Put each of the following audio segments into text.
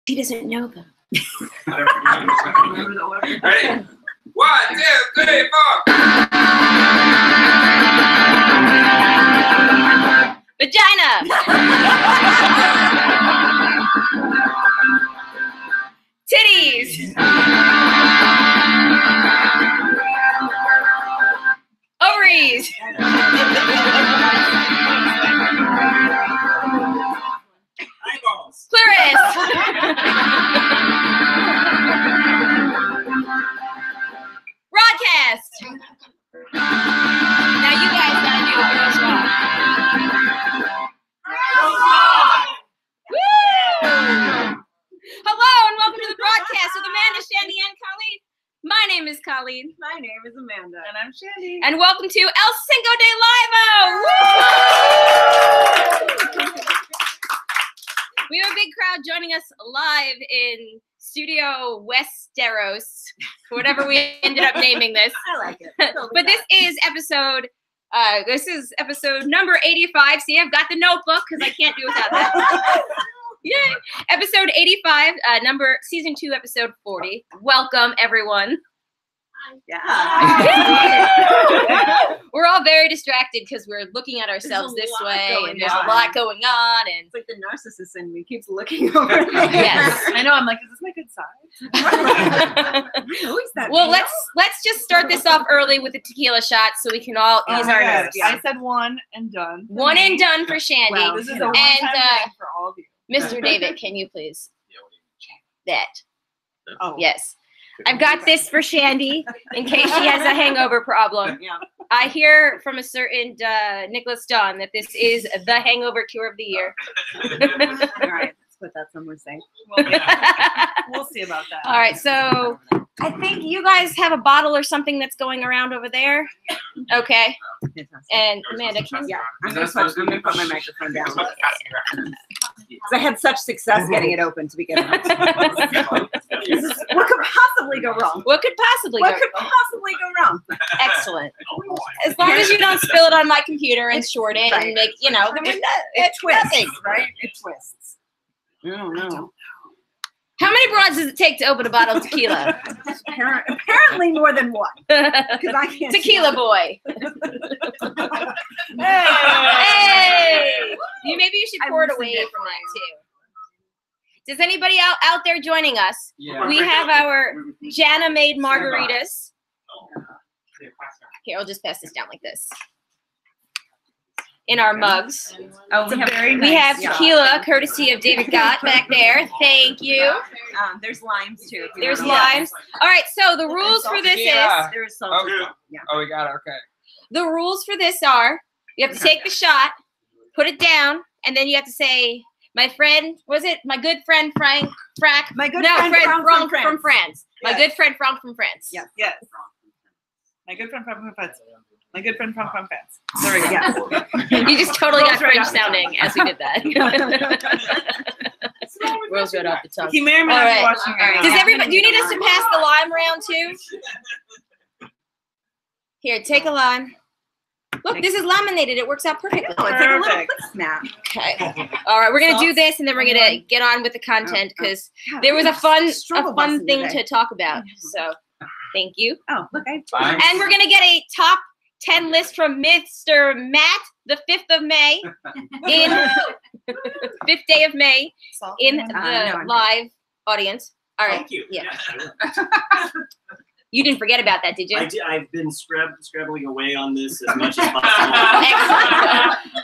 He doesn't know them. Ready? 1, 2, 3, 4. Vagina. Titties. Ovaries. Eyeballs. Clitoris. Broadcast. Now you guys gotta do a girl's walk. Woo! Hello and welcome to the broadcast with Amanda, Shandy, and Colleen. My name is Colleen. My name is Amanda. And I'm Shandy. And welcome to El Cinco de Live. We have a big crowd joining us live in Studio Westeros, whatever we ended up naming this. I like it. But this is episode number 85. See, I've got the notebook because I can't do without that. Yay! Episode 85, season 2, episode 40. Welcome, everyone. Yeah. We're all very distracted because we're looking at ourselves this way, and there's a lot going on. And it's like the narcissist in me keeps looking over there. Yes, I know. I'm like, is this my good side? Who is that? Well, let's just start this off early with a tequila shot so we can all ease our nerves. Yeah. I said one and done. One and done for Shandy. Wow, This is a one-time thing for all of you. Mr. David, can you please? That. Oh. Yes. I've got this for Shandy in case she has a hangover problem. Yeah. I hear from a certain Nicholas John that this is the hangover cure of the year. All right, let's put that somewhere safe. We'll see about that. All right, so I think you guys have a bottle or something that's going around over there. Okay. And Amanda, can you? Yeah, I'm gonna put my microphone down. Because I had such success getting it open to begin with. What could possibly go wrong? What could possibly go wrong? Excellent. As long as you don't spill it on my computer and short it and make, It twists, right? It twists. I don't know. How many broads does it take to open a bottle of tequila? Apparently more than one. Because I can't. Tequila boy. Hey! Maybe you should pour it away from that too. Does anybody out there joining us? Yeah. We have our Jana made margaritas. Here, I'll just pass this down like this. In our mugs. Oh, we have tequila, courtesy of David Gott back there. Thank you. There's limes too. There's limes. All right, so the rules for this is. There's salt. Yeah. Oh, we got it. Okay. The rules for this are: you have to take the shot, put it down, and then you have to say, "My friend, was it my good friend Frank? My good friend from France. My good friend Frank from France." Yes. Yes. My good friend from France. My good friend from France. There we go. Yes. You just totally got French sounding as we did that. Rolls right off the tongue. He may or may not be watching right now. Does everybody? Do you need us to pass the lime round too? Here, take a lime. Look, this is laminated. It works out perfectly. Oh, it's like a little snap. Okay. All right, we're gonna do this, and then we're gonna get on with the content because there was a fun thing to talk about. So, thank you. Oh, look, and we're gonna get a top 10 list from Mr. Matt, the 5th of May, in 5th day of May, in the live audience. All right. Thank you. Yeah. You didn't forget about that, did you? I did. I've been scrabbling away on this as much as possible.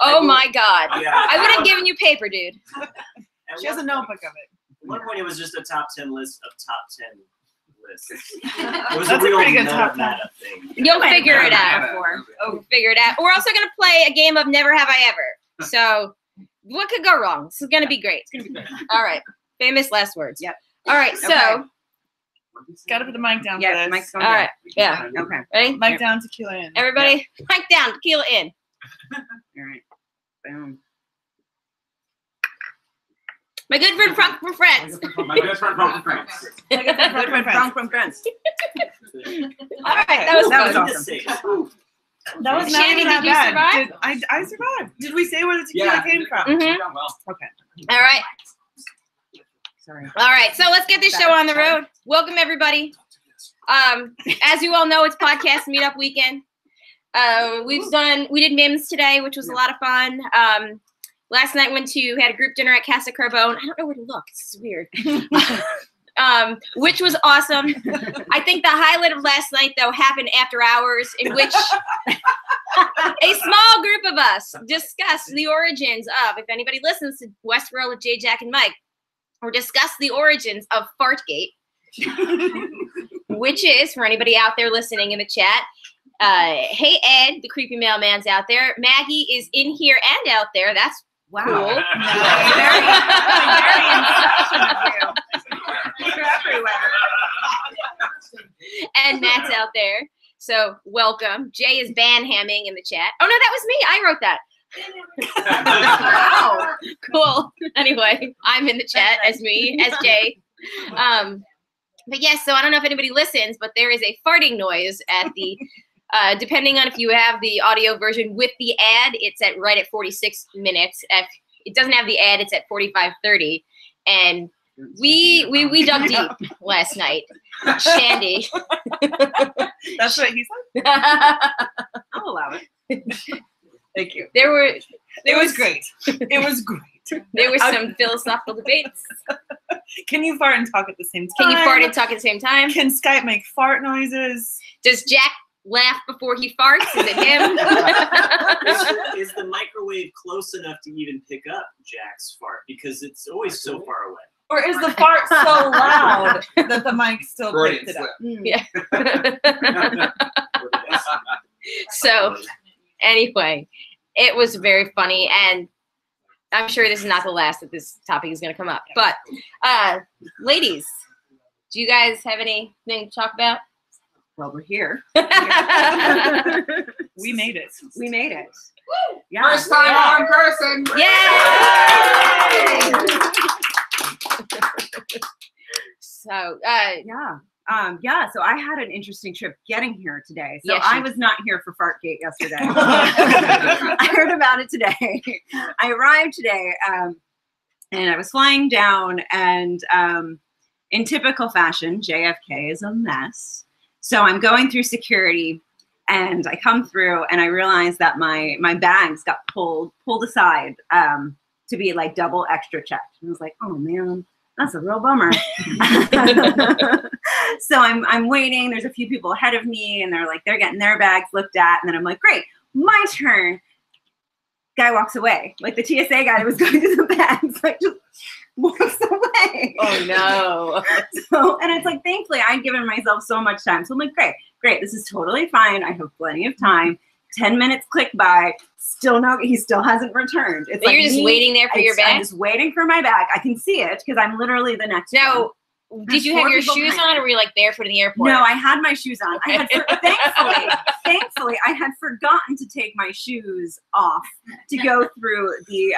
Oh my God. Yeah. I would have given you paper, dude. She has a notebook of it. At one point, it was just a top 10 list of top 10 lists. It was That's a real pretty good top 10. thing. You'll figure it out. We'll figure it out. We're also going to play a game of Never Have I Ever. So what could go wrong? This is going to be great. All right. Famous last words. Yep. All right. So. Got to put the mic down for Yeah, this. mic's going All down. right. Yeah. Okay. Ready? Mic down, tequila in. Everybody, mic down, tequila in. All right. Boom. My good friend Frank from France. My good friend from France. My good friend Frank from France. All right, that was fun. awesome. That was not Shandy, even that did you bad. survive? I survived. Did we say where the tequila came from? Mhm. Well, Okay. All right. Sorry. All right, so let's get this show on the road. Welcome, everybody. As you all know, it's podcast meetup weekend. We did MIMS today, which was a lot of fun. Last night had a group dinner at Casa Carbone. I don't know where to look. This is weird. Which was awesome. I think the highlight of last night, though, happened after hours, in which a small group of us discussed the origins of, if anybody listens to Westworld with Jay, Jack, and Mike, or discuss the origins of Fartgate, which is, for anybody out there listening in the chat, hey, Ed, the creepy mailman's out there. Maggie is in here and out there. That's wow. Cool. Very inception of you. You're everywhere. And Matt's out there. So welcome. Jay is banhamming in the chat. Oh, no, that was me. I wrote that. Wow. Cool. Anyway, I'm in the chat as me, as Jay. But yes, so I don't know if anybody listens, but there is a farting noise at the, depending on if you have the audio version with the ad, it's right at 46 minutes. If it doesn't have the ad, it's at 45:30. And we dug deep last night. Shandy. That's what he said? I'll allow it. Thank you. It was great. It was great. There were some philosophical debates. Can you fart and talk at the same time? Can you fart and talk at the same time? Can Skype make fart noises? Does Jack laugh before he farts? Is it him? Is the microwave close enough to even pick up Jack's fart? Because it's always so far away. Or is the fart so loud that the mic still picked it up? Yeah. So, anyway, it was very funny, and I'm sure this is not the last that this topic is going to come up. But, ladies, do you guys have anything to talk about? Well, we're here. We made it. We made it. Woo! Yeah. First time on person. Yay! So, yeah. So I had an interesting trip getting here today. So Yes, I was not here for Fartgate yesterday. I heard about it today. I arrived today, and I was flying down, and in typical fashion, JFK is a mess. So I'm going through security, and I come through, and I realize that my bags got pulled aside to be like double extra checked. And I was like, oh man, that's a real bummer. So I'm waiting. There's a few people ahead of me, and they're getting their bags looked at, and then I'm like, great, my turn. Guy walks away. Like the TSA guy was going to the bags, like just walks away. oh no. So, and it's like, thankfully, I'd given myself so much time. So I'm like, great, this is totally fine. I have plenty of time. 10 minutes click by. Still no, he still hasn't returned. It's like you're just waiting there for your bag? I'm just waiting for my bag. I can see it because I'm literally the next one. Now, did you have your shoes on, or were you like barefoot in the airport? No, I had my shoes on. I had thankfully, I had forgotten to take my shoes off to go through the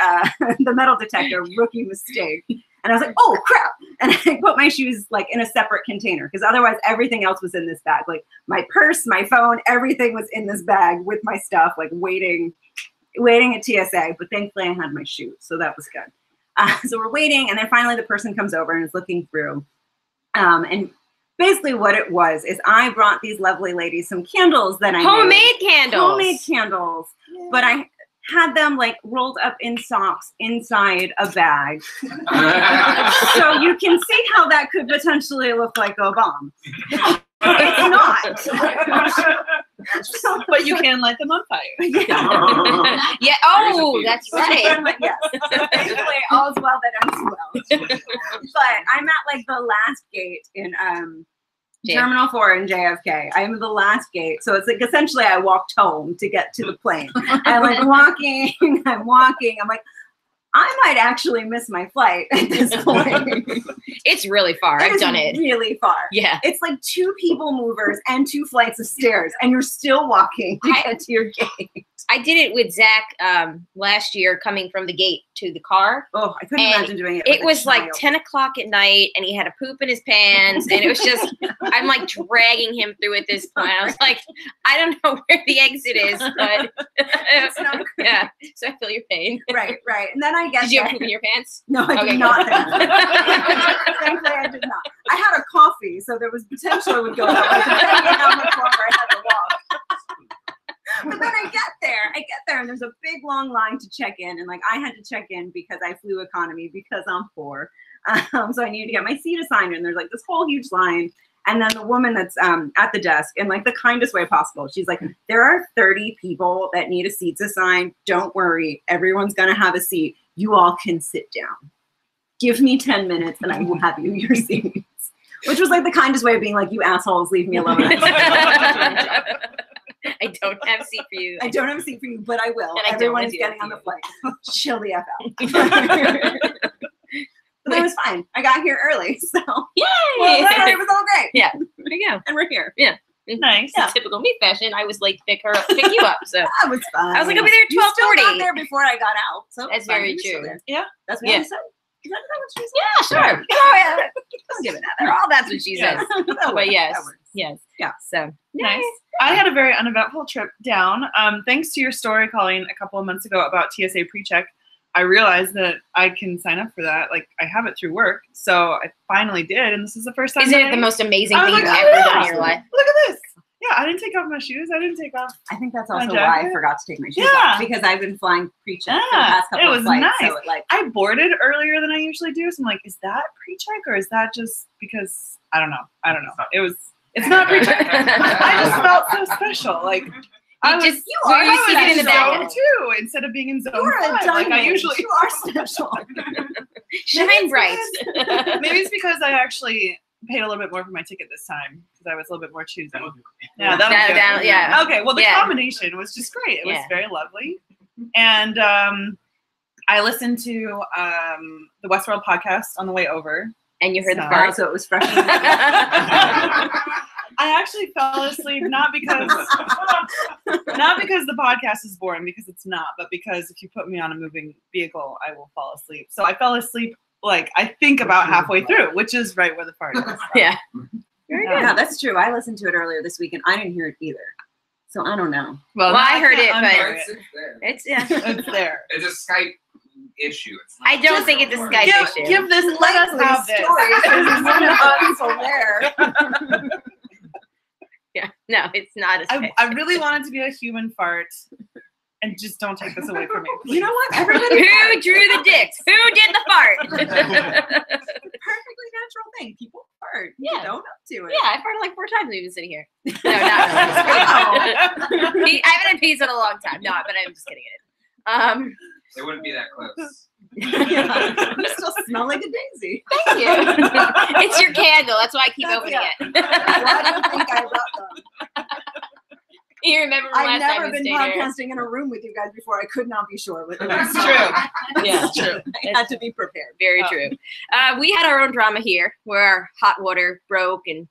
metal detector. Rookie mistake. And I was like, oh crap! And I put my shoes like in a separate container because otherwise everything else was in this bag. Like my purse, my phone, everything was in this bag with my stuff, like waiting at TSA. But thankfully, I had my shoes, so that was good. So we're waiting, and then finally the person comes over and is looking through. And basically what it was is I brought these lovely ladies some candles that I homemade candles. Homemade candles. Yeah. But I had them like rolled up in socks inside a bag. So you can see how that could potentially look like a bomb. It's not. But you can light them on fire. Yeah. Yeah. Oh, that's right. Yes. Basically, all's well that ends well. But I'm at like the last gate in Terminal 4 in JFK. I'm at the last gate. So it's like essentially I walked home to get to the plane. I'm like walking. I'm like, I might actually miss my flight at this point. It's really far. I've done it. Really far. Yeah. It's like 2 people movers and 2 flights of stairs, and you're still walking to get to your gate. I did it with Zach last year, coming from the gate to the car. Oh, I couldn't imagine doing it. It was like 10 o'clock at night, and he had a poop in his pants, and it was just, I'm like dragging him through at this point. I was like, I don't know where the exit is, but it's not great. Yeah. So I feel your pain. Right. And then I guess Did you have poop in your pants? No, I Okay, did not. so there was potential it would go that way, depending on how much longer I had to walk. But then I get there, and there's a big long line to check in, and like I had to check in because I flew economy because I'm poor, so I needed to get my seat assigned, and there's like this whole huge line. And then the woman that's at the desk, in like the kindest way possible, she's like, there are 30 people that need a seat assigned. Don't worry. Everyone's going to have a seat. You all can sit down. Give me 10 minutes and I will have you your seats. Which was like the kindest way of being like, you assholes, leave me alone. I don't have a seat for you. I don't have a seat for you, but I will. And Everyone is getting on the flight. Chill the F out. But that was fine. I got here early, so Yay! Well, it was all great. Yeah, there you go. And we're here. Yeah. Nice. Yeah. Typical me fashion. I was late to pick you up, so That was fun. I was like, I'll be there at You still 12:40. got there before I got out. So That's fine. very You were still true. there. Yeah. That's what Yeah. she said. Is that what she said? Yeah, sure. Oh, yeah. Don't give it that. All that's what she Yeah. says. That But works. yes, That works. yes. Yeah. So Nice. I had a very uneventful trip down. Thanks to your story, Colleen, a couple of months ago about TSA PreCheck, I realized that I can sign up for that. Like, I have it through work, so I finally did, and this is the first time. Isn't that it the most amazing I was thing like, you've oh, ever yeah. done in your life? Look at this. Yeah, I didn't take off my shoes. I didn't take off. I think that's My also why I jacket? forgot to take my shoes Yeah. off, because I've been flying pre-check for the Yeah, past couple it of was flights. nice. So it, like, I boarded earlier than I usually do, so I'm like, is that pre-check or is that just because I don't know. It's not pre-check. I just felt so special. Like I was, you are I seated was in the back. zone 2 instead of being in zone you're a 5 diamond. like I usually. You are special. Shine bright. Maybe it's because I actually paid a little bit more for my ticket this time because I was a little bit more choosy. Yeah, that'll be good. Yeah. Okay, well, the Yeah. combination was just great. It was Yeah. very lovely. And I listened to the Westworld podcast on the way over. And you heard the So- fart. So it was fresh. I actually fell asleep not because the podcast is boring, because it's not, but because if you put me on a moving vehicle, I will fall asleep. So I fell asleep, like, I think about halfway through, which is right where the fart is. Yeah. Very Yeah. good. Yeah, that's true. I listened to it earlier this week, and I didn't hear it either. So I don't know. Well, now I heard can't it, unhear but It's there. it's yeah. it's there. It's a Skype issue. It's I don't think it's a Skype issue. Give this, let us have this. Stories. There's one of us people there. Yeah. No, it's not a Skype. I really wanted to be a human fart, and just don't take this away from me. You know what? Everybody Who drew the dicks? Who did the fart? perfectly natural thing. People fart. Yeah. You don't up to it. Yeah, I farted like 4 times we've been sitting here. No, not really. I haven't had pizza in a long time. No, but I'm just kidding. They wouldn't be that close. You still smell like a daisy. Thank you. It's your candle. That's why I keep opening Why it. do you think I brought them? You remember from I've last time never we been stayed here. podcasting in a room with you guys before. I could not be sure. But That's true. Yeah. It's true. I had to be prepared. Very Oh. true. We had our own drama here where our hot water broke, and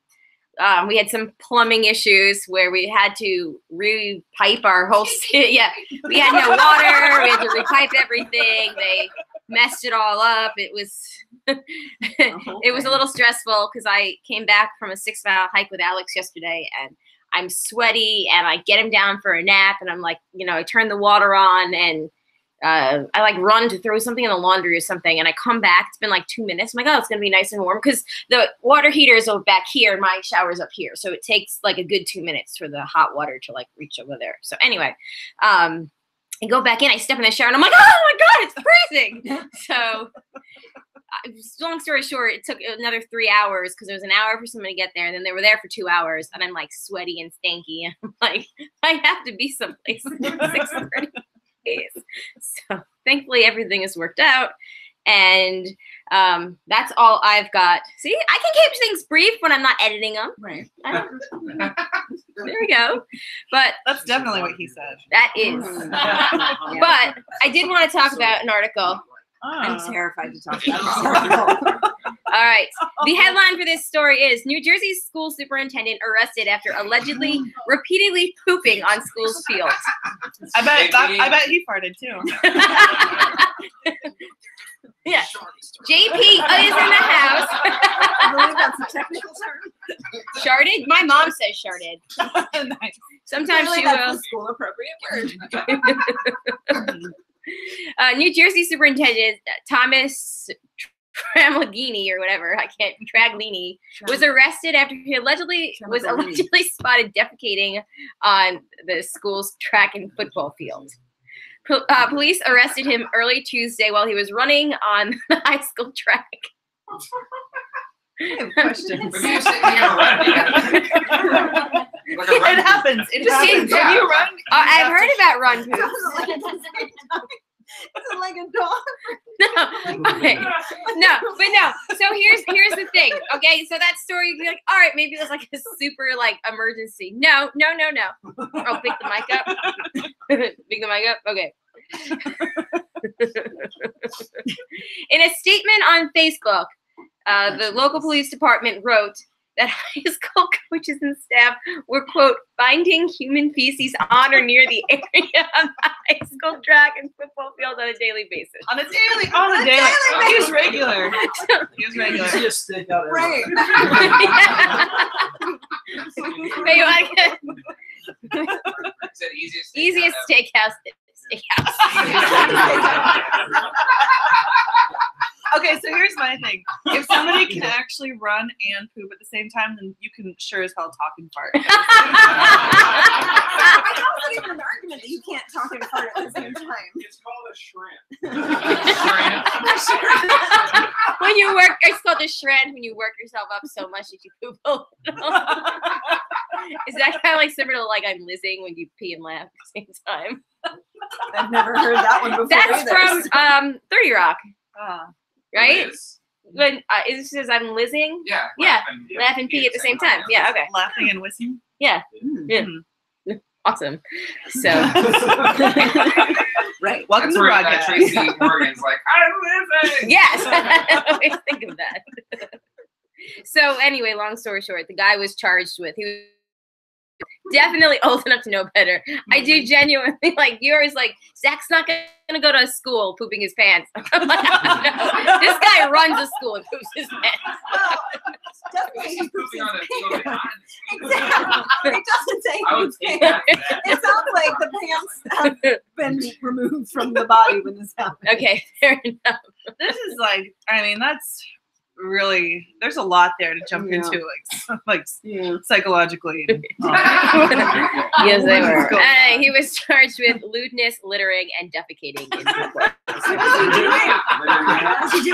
we had some plumbing issues where we had to repipe our whole yeah, we had no water. We had to repipe everything. They messed it all up. It was it was a little stressful because I came back from a 6-mile hike with Alex yesterday, and I'm sweaty, and I get him down for a nap, and I'm like, I turn the water on, and I like run to throw something in the laundry or something, and I come back. It's been like 2 minutes. I'm like, oh, it's gonna be nice and warm because the water heater is over back here, and my shower's up here, so it takes like a good 2 minutes for the hot water to like reach over there. So anyway, I go back in. I step in the shower, and I'm like, oh my god, it's freezing. So. Long story short, it took another 3 hours because it was an hour for someone to get there, and then they were there for 2 hours, and I'm like sweaty and stanky, and I'm like, I have to be someplace at 6:30. So thankfully everything has worked out, and that's all I've got. See, I can keep things brief when I'm not editing them. Right. There we go. But That's definitely what he said. that is. But I did want to talk about an article. I'm Oh. terrified to talk about this. All right. The headline for this story is New Jersey school superintendent arrested after allegedly repeatedly pooping on school's fields. I bet he farted too. Yeah. JP is in the house. I believe that's a technical term. Sharded? My mom says sharded. Nice. Sometimes Clearly she that's will. the school appropriate word. New Jersey Superintendent Thomas Traglini or whatever, Traglini, was arrested after he was allegedly spotted defecating on the school's track and football field. Police arrested him early Tuesday while he was running on the high school track. I have questions. But you're sitting here running. Like a run It happens. It happens. Yeah. When you run, I've heard about run poops. Is it like a dog? Okay. No. So here's the thing. Okay, so that story, you'd be like, all right, maybe it was like a super like emergency. No. Oh, pick the mic up. Pick the mic up. Okay. In a statement on Facebook, the local police department wrote that high school coaches and staff were, quote, finding human feces on or near the area of the high school track and football field on a daily basis. on a daily. He was regular. He was regular. You just stick out Right. But you want to get It's the easiest steakhouse. Okay, so here's my thing. If somebody can actually run and poop at the same time, then you can sure as hell talk and fart. How is it even an argument that you can't talk and fart at the same time? It's called a shrimp. When you work, it's called a shred when you work yourself up so much that you poop a little. Is that kind of like similar to like I'm lizzing when you pee and laugh at the same time? I've never heard that one before. That's either. from 30 Rock, right? Liz? When it says I'm lizzing, Yeah. Yeah. laugh and pee at the same time. Yeah, okay. Laughing and whistling. Yeah. Awesome. So Right. Welcome That's to the where broadcast. Tracy Morgan's like, I'm living. yes, I always think of that. So anyway, long story short, the guy was charged with, he was definitely old enough to know better. I do genuinely, like, you're always like, Zach's not gonna go to school pooping his pants. I'm like, no, this guy runs a school and poops his pants. Definitely He's pooping on a field behind. Exactly. It doesn't say I would whose take pants. that. It sounds like the pants have been removed from the body when this happened. Okay, fair enough. This is like, I mean, that's really, there's a lot there to jump Yeah. into, like Yeah. psychologically. Yes, they were. Go. He was charged with lewdness, littering, and defecating in public. Does he do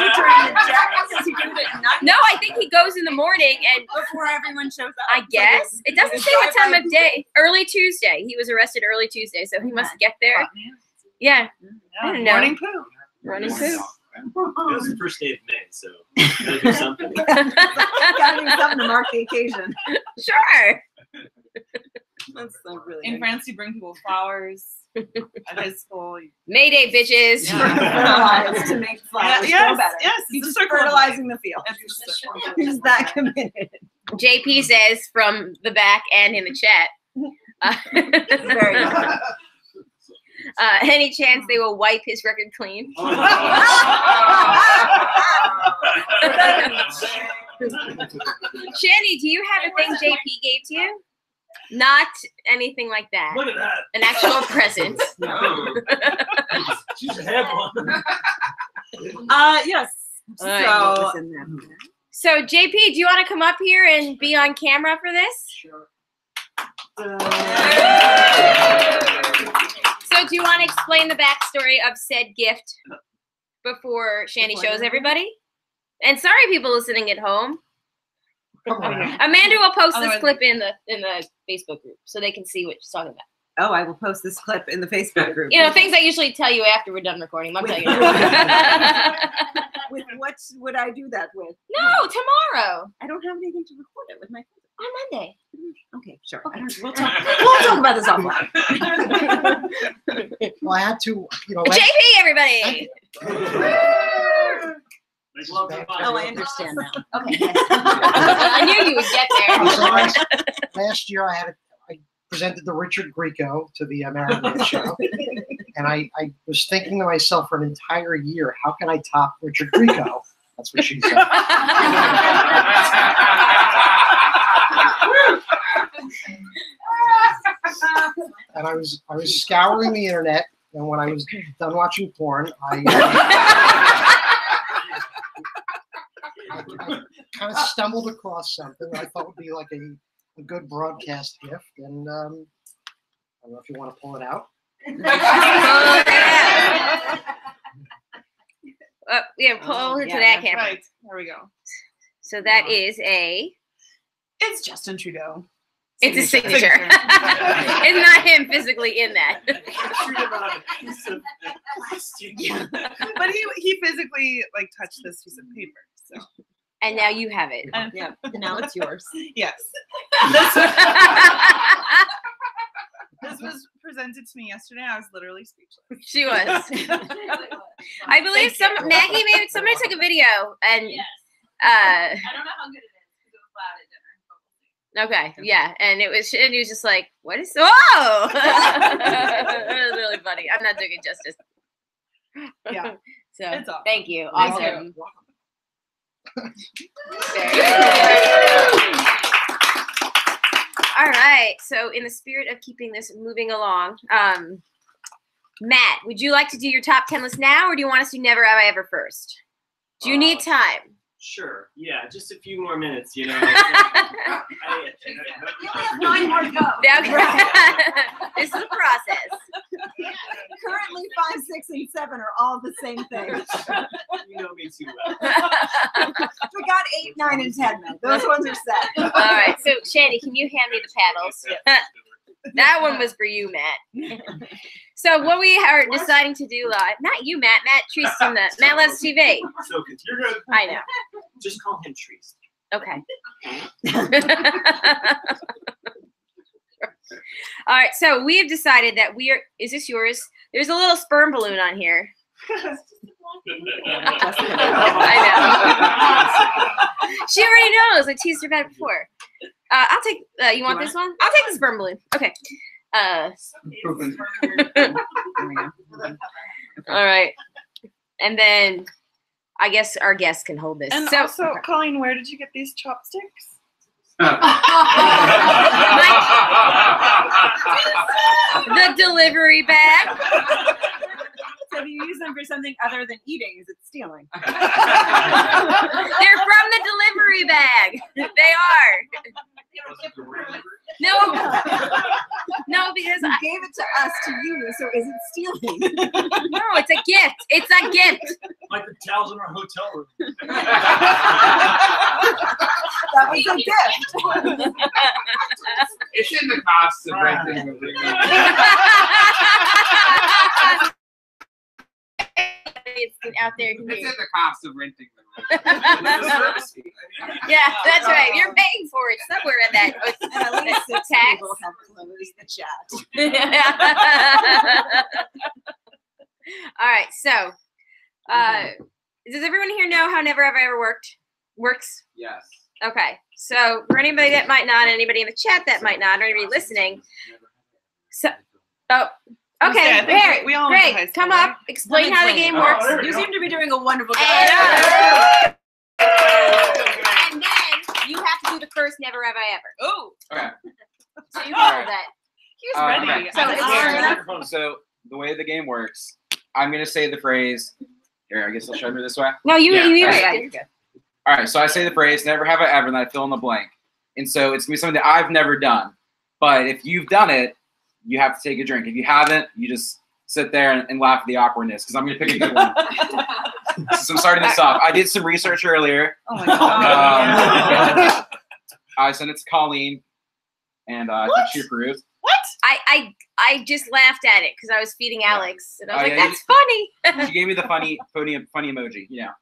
it during the jacket? Does he do it at night? No, I think he goes in the morning and Before everyone shows up? I guess. It doesn't say what time of day. Early Tuesday. He was arrested early Tuesday, so he must get there. Yeah. I don't know. Morning poo. Running poop. It was the first day of May, so gotta do something. Gotta do something to mark the occasion. Sure. That's so really In France, you bring people flowers. At high school, Mayday, bitches. fertilize to make flowers grow better. Yes, He's it's just a circle of life. fertilizing the field. It's a circle of life. He's that committed. JP says from the back and in the chat. Very good. Any chance they will wipe his record clean? Shanny, do you have a thing JP gave to you? Not anything like that. Look at that. An actual present. No. She should have one. Yes. All right. So JP, do you want to come up here and be on camera for this? Sure. So do you want to explain the backstory of said gift before Shanny shows everybody? And sorry, people listening at home. Amanda will post this clip in the Facebook group so they can see what she's talking about. Oh, I will post this clip in the Facebook group. You know, things I usually tell you after we're done recording. I'm telling you. With what would I do that with? No, tomorrow. I don't have anything to record it with my phone. On Monday. Okay, sure. Okay. We'll talk about this offline. Well, I had to, JP, everybody. Oh, I understand now. Okay. I knew you would get there. last year I presented the Richard Grieco to the American show, and I was thinking to myself for an entire year, how can I top Richard Grieco? That's what she said. And I was scouring the internet, and when I was done watching porn, kind of stumbled across something that I thought would be like a good broadcast gift, and I don't know if you want to pull it out. Yeah, pull it to that camera. Right. There we go. So that is a. It's Justin Trudeau. It's a signature. It's not him physically in that. But he physically like touched this piece of paper. So. And now you have it. Yeah. Now it's yours. Yes. This was presented to me yesterday. I was literally speechless. She was. I believe Maggie somebody took a video and I don't know how good it is because it was loud at dinner. Okay, yeah, and he was just like, "What is? Whoa!" It was really funny. I'm not doing it justice. Yeah. So It's awesome. thank you. Thank Awesome. All right. So in the spirit of keeping this moving along, Matt, would you like to do your top 10 list now, or do you want us to do Never Have I Ever first? Do you need time? Sure. Yeah, just a few more minutes, you know. You only have 9 more to go. This is a process. Currently 5, 6, and 7 are all the same thing. You know me too well. We got 8, 9, and 10 though. Those ones are set. All right. So Shandy, can you hand me the paddles? That one was for you, Matt. So what we are deciding to do live, not you, Matt Treese from the Matt Loves TV. So you're good. I know. Just call him Treese. Okay. All right, so we have decided that is this yours? There's a little sperm balloon on here. I know. She already knows. I teased her about it before. I'll take, you want this one? I'll take the sperm balloon. Okay. All right. And then I guess our guests can hold this. And so, also, Colleen, where did you get these chopsticks? The delivery bag. So if you use them for something other than eating, is it stealing? They're from the delivery bag. They are. No, because You gave it to us to use, so is it stealing? no, it's a gift. It's a gift. Like the towels in our hotel room. That was a gift. It's in the cost of renting the room. It's out there. It's in the cost of renting the room. Yeah, that's right. You're paying for it somewhere in that. And at least 6 tax. people have closed the chat. All right, so does everyone here know how Never Have I Ever works? Yes. Okay, so for anybody that might not, anybody in the chat that might not, or anybody listening, okay, Yeah, Barrett, we all went to high Greg, school, come right? up, explain how the game Oh, works. there we You go. seem to be doing a wonderful job. And then you have to do the first Never Have I Ever. Oh, Okay. So you hold that. he's Okay. ready. So it's So the way the game works, I'm gonna say the phrase. Here, I guess I'll show you this way. No, you. Yeah, You're good. All right, so I say the phrase, never have I ever, and then I fill in the blank. And so it's going to be something that I've never done. But if you've done it, you have to take a drink. If you haven't, you just sit there and laugh at the awkwardness, because I'm going to pick a good one. So I'm starting this off. I did some research earlier. Oh my god. I sent it to Colleen, and I think she approved. I just laughed at it because I was feeding Alex, and I was Oh, like, yeah, "That's funny." She gave me the funny emoji, you know.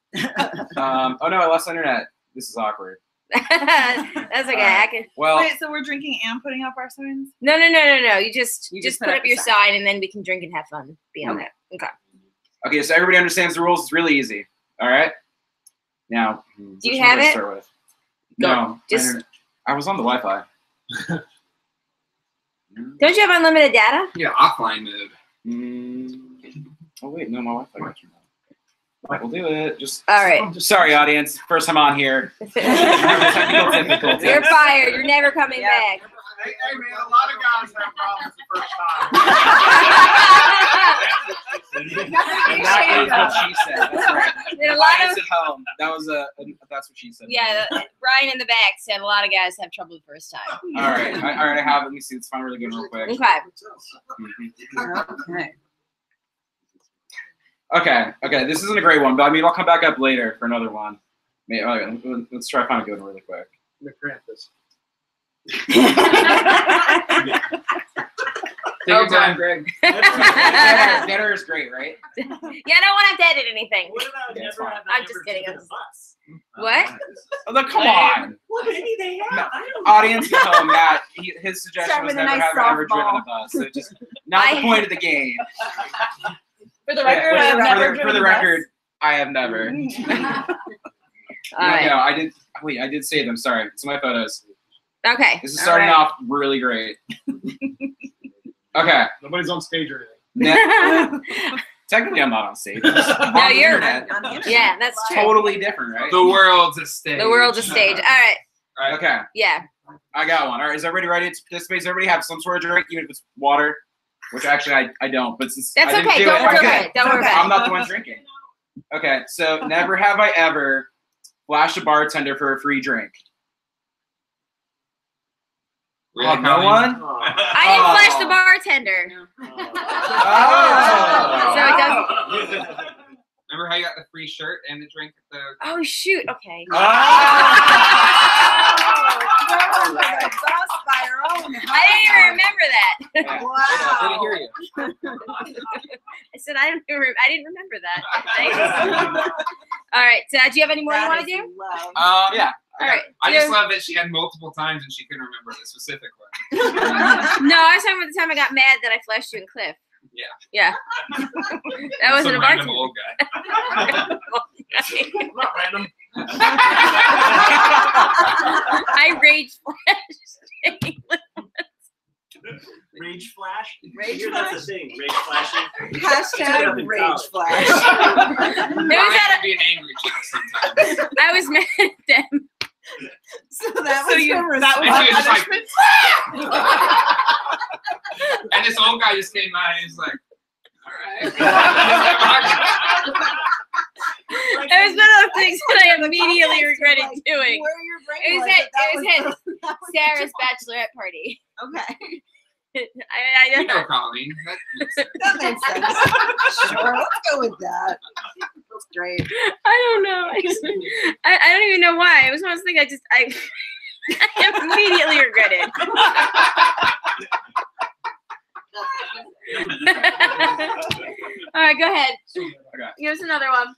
Oh no, I lost the internet. This is awkward. That's okay. I can. Well, Wait, so we're drinking and putting up our signs? No. You just just put up your sign, and then we can drink and have fun beyond that. Okay. okay, so everybody understands the rules. It's really easy. All right. Now, Do you which one have do I it? start with? Go. No, Just- I was on the Wi-Fi. Don't you have unlimited data? Yeah, offline mode. Oh wait, no, my Wi-Fi got turned on. We'll do it. Just All right. Sorry, audience. First time on here. Technical difficulties. You're fired. You're never coming Yeah. back. Hey, man, a lot of guys have problems the first time. And that is what she said. That's right. There are a lot of Audience at home. That was that's what she said. yeah. Ryan in the back said a lot of guys have trouble the first time. All right. I already have. Let me see. Let's find a really good one real quick. Okay. Okay. Okay. This isn't a great one, but I mean, I'll come back up later for another one. Maybe, let's try to find a good one really quick. McCrampus. Take your time, Greg. Dinner is great, right? Yeah, I don't want to have to edit anything. What about Yeah, it's never fine. have I'm I just ever kidding, taken I'm a bus? What? Oh, look, come on. Well, maybe they have. No. I don't know. Audience at home, Matt, his suggestion Start was with a never nice have ever driven a softball. bus. So just not the point of the game. For the record, Yeah, I've never for the record, I have never. All right. No, I did. Wait, I did save them. Sorry, it's my photos. Okay. This is starting off really great. Okay. Nobody's on stage or anything. Technically, I'm not on stage. No, you're. Internet. Yeah, that's true. Totally different, right? The world's a stage. The world's a stage. All right. Okay, Yeah. I got one. All right, is everybody ready to participate? Does everybody have some sort of drink, even if it's water? Which actually I don't, but since That's I didn't okay. do Don't it, worry okay. about it. Don't worry about I'm it. not the one drinking. Okay, so never have I ever flashed a bartender for a free drink. Really, Oh, no Colleen? one? Oh. I didn't flash the bartender. Oh. So it doesn't. Remember how you got the free shirt and the drink at the? Oh shoot. Okay. Oh. I didn't even remember that. Yeah. Wow. I didn't hear you. I said I didn't remember that. Thanks. All right. So, do you have any more you want to do? Yeah. All right. I do you- just love that she had multiple times and she couldn't remember the specific one. No, I was talking about the time I got mad that I flashed you and Cliff. Yeah. Yeah. That wasn't Some a random bartender. old guy. Not random. I rage flashed. Rage flash? Rage Here, that's a flash? thing. Rage flashing. Hashtag rage flash. It was I at can be an angry chick sometimes. I was mad at them. So that was your And she was just like, response. and this old guy just came by and he's like, all right. It was one of those things that I immediately regretted doing. Where your brain It was was, at but that was Sarah's bachelorette party. Okay. I You don't know, know. Colleen. That makes sense. That makes sense. Sure, let's go with that. That's great. I don't know. I don't even know why. It was one of those things I immediately regretted. All right, go ahead. Okay. Give us another one.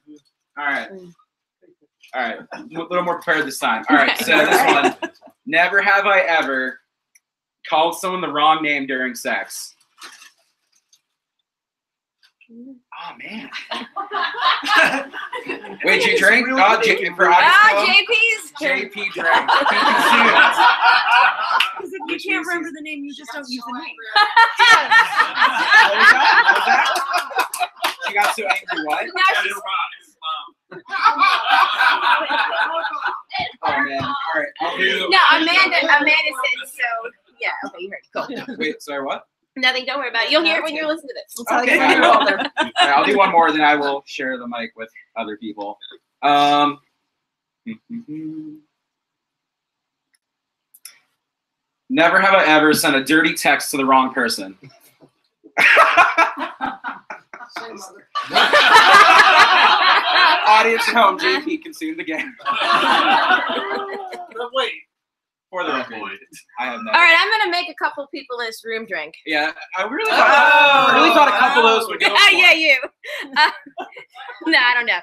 All right. All right. A little more prepared this time. All right. So this one. Never have I ever called someone the wrong name during sex. Oh man. Wait, you drink? Oh, for JP's. JP drink. Be Because if you can't remember the name, you just don't use the name. What was that? She got so angry. What? Oh man. All right. I'll do. No, Amanda said so. Yeah. Okay, you heard. Cool. Wait. Sorry. What? Nothing. Don't worry about it. You'll hear it when you're listening to this. Okay. when you're older. All right, I'll do one more, then I will share the mic with other people. Never have I ever sent a dirty text to the wrong person. Audience at home, JP consumed the game. Wait. For the record, I have never. All right, I'm gonna make a couple people in this room drink. Yeah, I really thought a couple of those would go. Yeah, you. No, I don't know.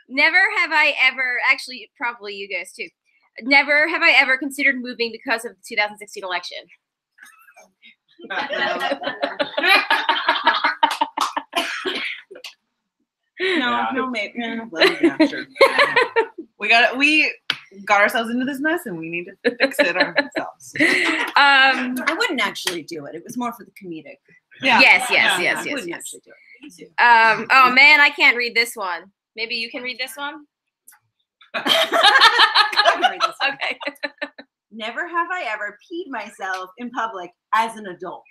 Never have I ever, actually, probably you guys too. Never have I ever considered moving because of the 2016 election. No, maybe. Sure. We got ourselves into this mess and we need to fix it ourselves. I wouldn't actually do it. It was more for the comedic. Yeah. Yes. I wouldn't actually do it. Oh man, I can't read this one. Maybe you can read this one. I can read this one. Okay. Never have I ever peed myself in public as an adult.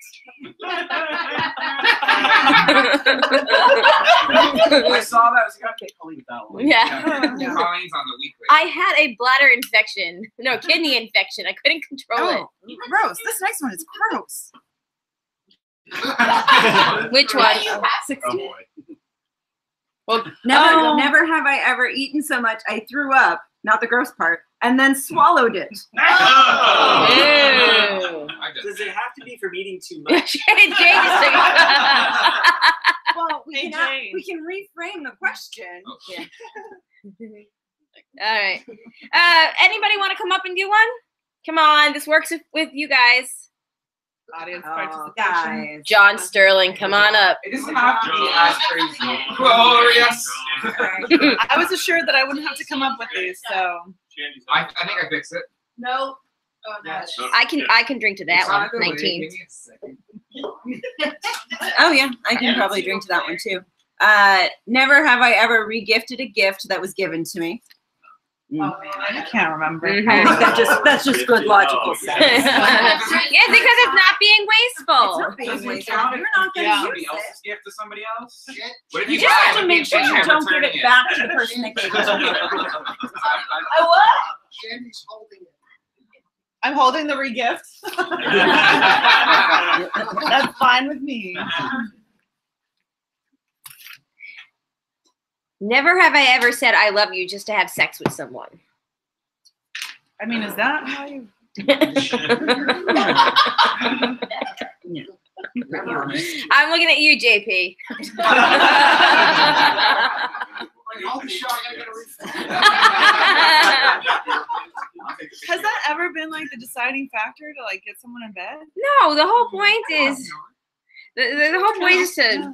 I saw that. I was like, okay, I'll leave that one. Yeah. Colleen's on the weekly. I had a bladder infection. No, kidney infection. I couldn't control Oh, gross. This next one is gross. it. Which one? Oh boy. Well, Never have I ever eaten so much I threw up, not the gross part, and then swallowed it. Ew. I've done Does it have to be from eating too Jay much? just took Well, we Hey, can Jane. reframe the question. All right. Anybody want to come up and do one? Come on, this works with you guys. Audience Oh, participation. guys. John Sterling, come on up. It doesn't have to be as crazy. Glorious. I was assured that I wouldn't have to come up with these, so. I think I fixed it. No. Oh, no. I can drink to that It's one. on the way. 19. Give me a second. Oh yeah, I can probably drink to that one too. Never have I ever regifted a gift that was given to me. Oh man, I can't remember. Mhm. I think that's just good logical sense. Yeah, because it's not being wasteful. It's not being Does it wasteful. count You're if not you going give to somebody use else's it. gift to somebody else? What if You you just buy have it to with make the sure intention you of don't give returning it back to the person that gave it to you. I what? Shandy's holding it. I'm holding the regift. That's fine with me. Never have I ever said I love you just to have sex with someone. I mean, is that how you? I'm looking at you, JP. Like all the show, I gotta get a refund. Has that ever been like the deciding factor to like get someone in bed? No, the whole point is the whole point is to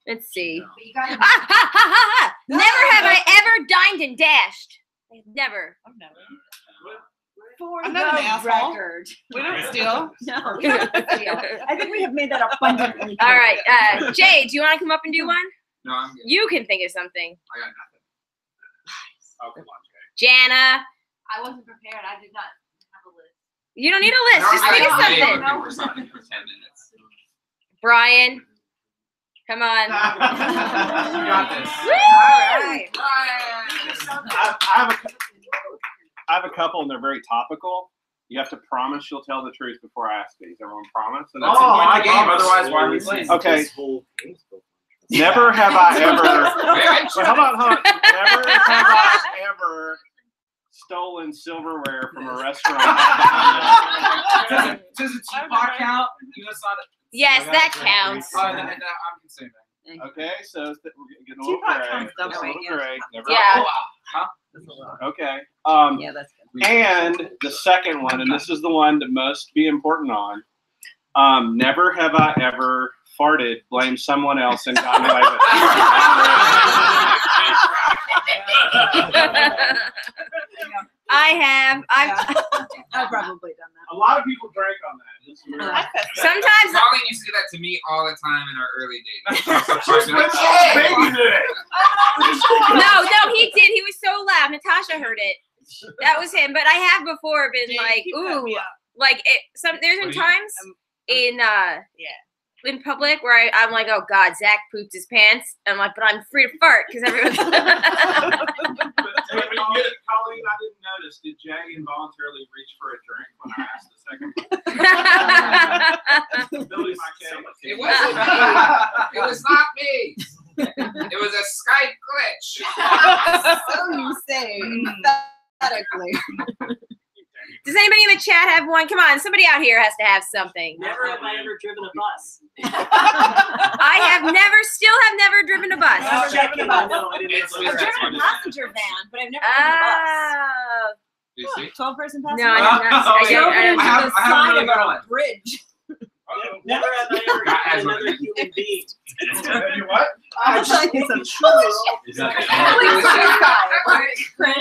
let's see. Never have I ever dined and dashed. Never. I've never. For I'm not an the asshole. record. We don't steal. No, we don't steal. I think we have made that abundantly All clear. right, Jay, do you want to come up and do one? No, I'm good. You can think of something. I got nothing. Oh, come on, Jay. Jana, I wasn't prepared. I did not have a list. you don't need a list. Just think of something. For something for 10 minutes. Brian, come on. You got this. Woo! I have a couple, and they're very topical. You have to promise you'll tell the truth before I ask these. Everyone promise? And that's Oh, the point my of the game. Otherwise, why are we playing? Okay. Never have I ever. Wait, hold on. Never have I ever stolen silverware from a restaurant. Does a teapot count? You just saw that. Yes, that counts. Oh, then I'm consuming. Okay, so we're getting a little Teapot gray. counts double, Getting a little yeah. gray. Never. Yeah. Okay. Yeah, that's good. And the second one, and this is the one that must be important on. Never have I ever farted, blamed someone else, and gotten away with it. I have. I've probably done that. A lot of people drank on that. Sometimes. Colleen used to do that to me all the time in our early days. No, he did. He was so loud. Natasha heard it. That was him. But I have before been like, ooh, like it. There's been times in public where I'm like, oh God, Zach pooped his pants. I'm like, but I'm free to fart because everyone's. Colleen, I didn't notice. Did Jay involuntarily reach for a drink when I asked the second one? Billy, my cat. It wasn't me. It was not me. It was a Skype glitch. So you say, emphatically. Does anybody in the chat have one? Come on, somebody out here has to have something. Never have I ever driven a bus. I still have never driven a bus. Just checking. No, I didn't It's- answer I've that. driven a passenger van, but I've never driven a bus. Oh. Do you see? 12-person No, passenger I van. have not. I drove it I into have- the I have side really of good a one. bridge. Never have I ever That has eaten another nothing. human being. You what? I'll tell you some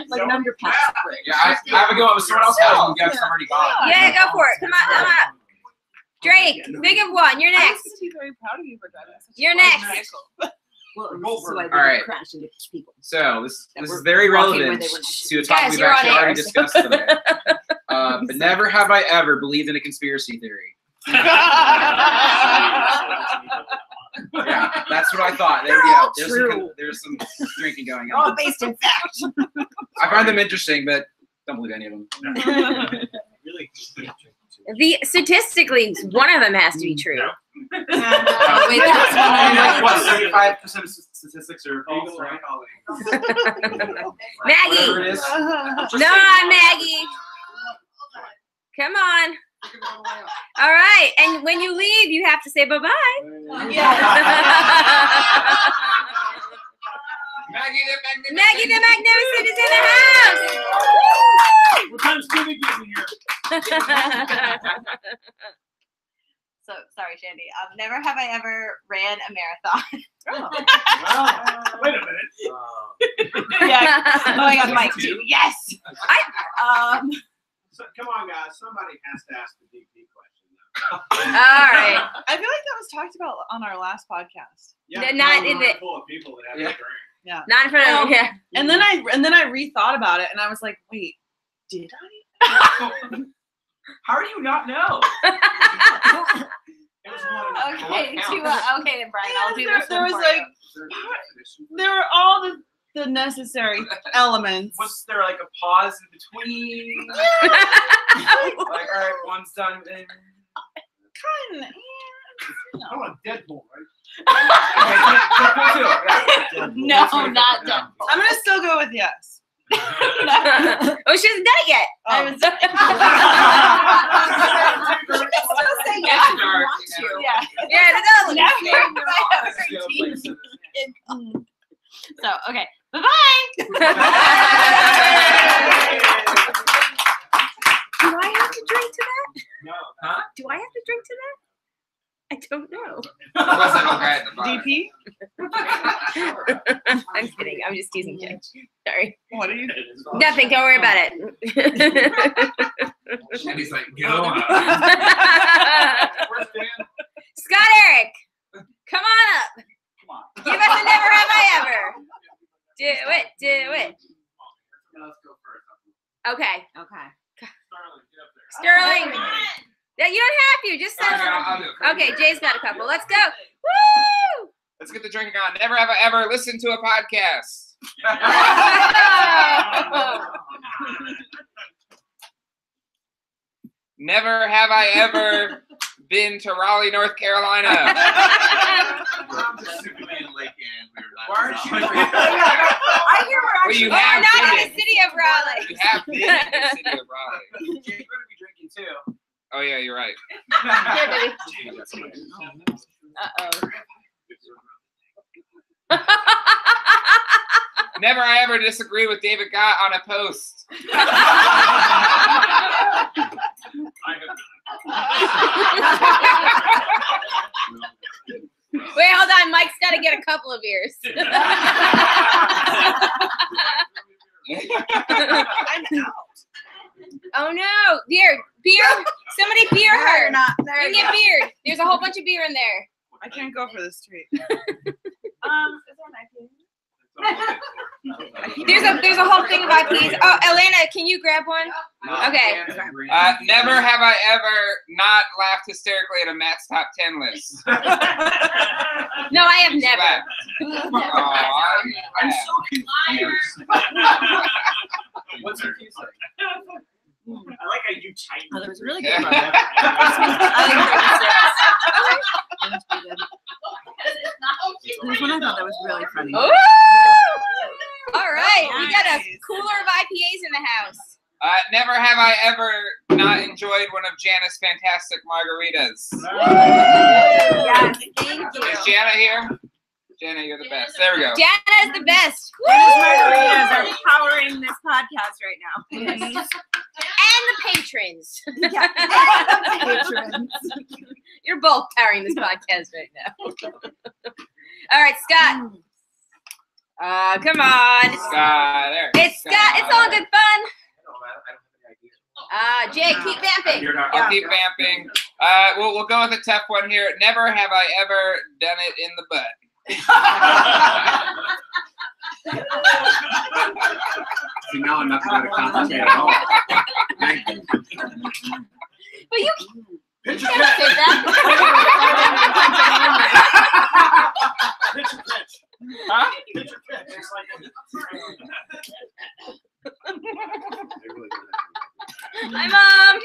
like an underpass bridge. Yeah, I have a go. If someone else has one, guess I'm already gone. Yeah, go for it. Come on, come on. Drake, think of one. You're I next. used to be very proud of you for driving such a You're large next. vehicle. Well, so I didn't All right. crash into people. So this That is were very walking where relevant they were not. to a topic Guys, we've you're on actually air, already so- discussed today. But never have I ever believed in a conspiracy theory. Yeah, that's what I thought. There we go. There's some drinking going on. All based in fact. I find them interesting, but don't believe any of them. Really? Statistically, one of them has to be true. Wait, that's What, 75% of statistics are false, right? Maggie. Whatever it is. No, Maggie. Come on. All right, and when you leave, you have to say bye-bye. Maggie the Magnificent is in the house. What time's Jimmy getting here? So sorry, Shandy. Never have I ever ran a marathon. Wait a minute. Yeah. Oh, I got Mike too. Yes. So, come on, guys. Somebody has to ask the DP question. All right. I feel like that was talked about on our last podcast. Yeah, Not in the. full of people that have to drink. Yeah. Not in front of them. Yeah. And then I rethought about it, and I was like, wait, did I? How do you not know? It was one Okay, okay then, Brian. I'll do this There one was for like, there were all the necessary elements. Was there like a pause in between? Like, all right, one's done. Then... Kind of. I want Deadpool, right? No, not done. I'm gonna still go with yes. Oh, she hasn't done it yet. Oh. You can still say yes if you want to. Yeah. Yeah, So, okay. Bye-bye. Do I have to drink to that? No. Huh? Do I have to drink to that? I don't know. DP? I'm kidding. I'm just teasing you. Sorry. What are you? Nothing. Don't worry about it. And he's like, go on. Where's Dan? Scott Eric, come on up. Give us a never have I ever. Do it. Do it. Let's go first. Okay. Okay. Sterling, get up there. Sterling. Yeah, you don't have to. Just say. I'll do it. Okay, Jay's got a couple. Let's go. Woo! Let's get the drinking on. Never have I ever listened to a podcast. Never have I ever been to Raleigh, North Carolina. Why aren't you? I hear we're Well, actually. you Oh, have not in been. the city of Raleigh. You have been in the city of Raleigh. You're going to be drinking too. Oh yeah, you're right. Here, baby. Never I ever disagree with David Gott on a post. Wait, hold on. Mike's got to get a couple of beers. I'm out. Oh no! Beer. Somebody beer her. They're not. You There can get beer. There's a whole bunch of beer in there. I can't go for this treat. Is there an There's a whole thing of IPAs. Oh, Elena, can you grab one? Okay. Never have I ever not laughed hysterically at a Matt's top 10 list. No, I have never. I'm so confused. What's confusing? I like how you tighten. Oh, that was really good. Yeah. There's one I thought that was really funny. Ooh! All right, we got a cooler of IPAs in the house. Never have I ever not enjoyed one of Jana's fantastic margaritas. Yes, thank you. Is Jana here? Jana, you're the best. There we go. Jana is the best. Those margaritas are powering this podcast right now. And the patrons. Yeah, and the patrons. You're both powering this podcast right now. All right, Scott. Come on. Scott, there. It's Scott. It's all good fun. Jay, keep vamping. I'll keep vamping. We'll go with a tough one here. Never have I ever done it in the butt. See, now I'm not going to concentrate at all. But you Pitch can't your say pitch. that. Pitch your pitch. Huh? Pitch your pitch. It's like Hi, Mom.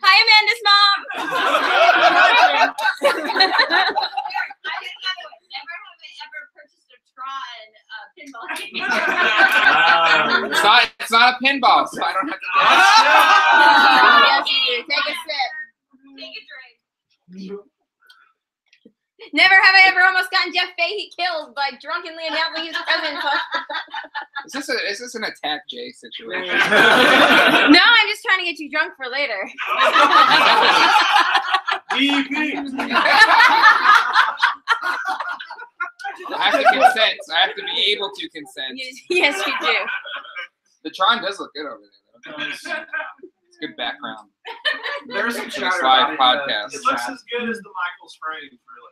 Hi, Amanda's mom. Never have I ever purchased a Tron pinball game. It's not a pinball, so I don't have to. Yes, you do. Take a sip. Take a drink. Never have I ever almost gotten Jeff Fahey killed by drunkenly announcing he's president. Is this an attack Jay situation? No, I'm just trying to get you drunk for later. DP. I have to consent. I have to be able to consent. Yes, you do. The Tron does look good over there, though. It's good background. There's some For this chatter live about podcast. It looks as good as the Michael's frame, really.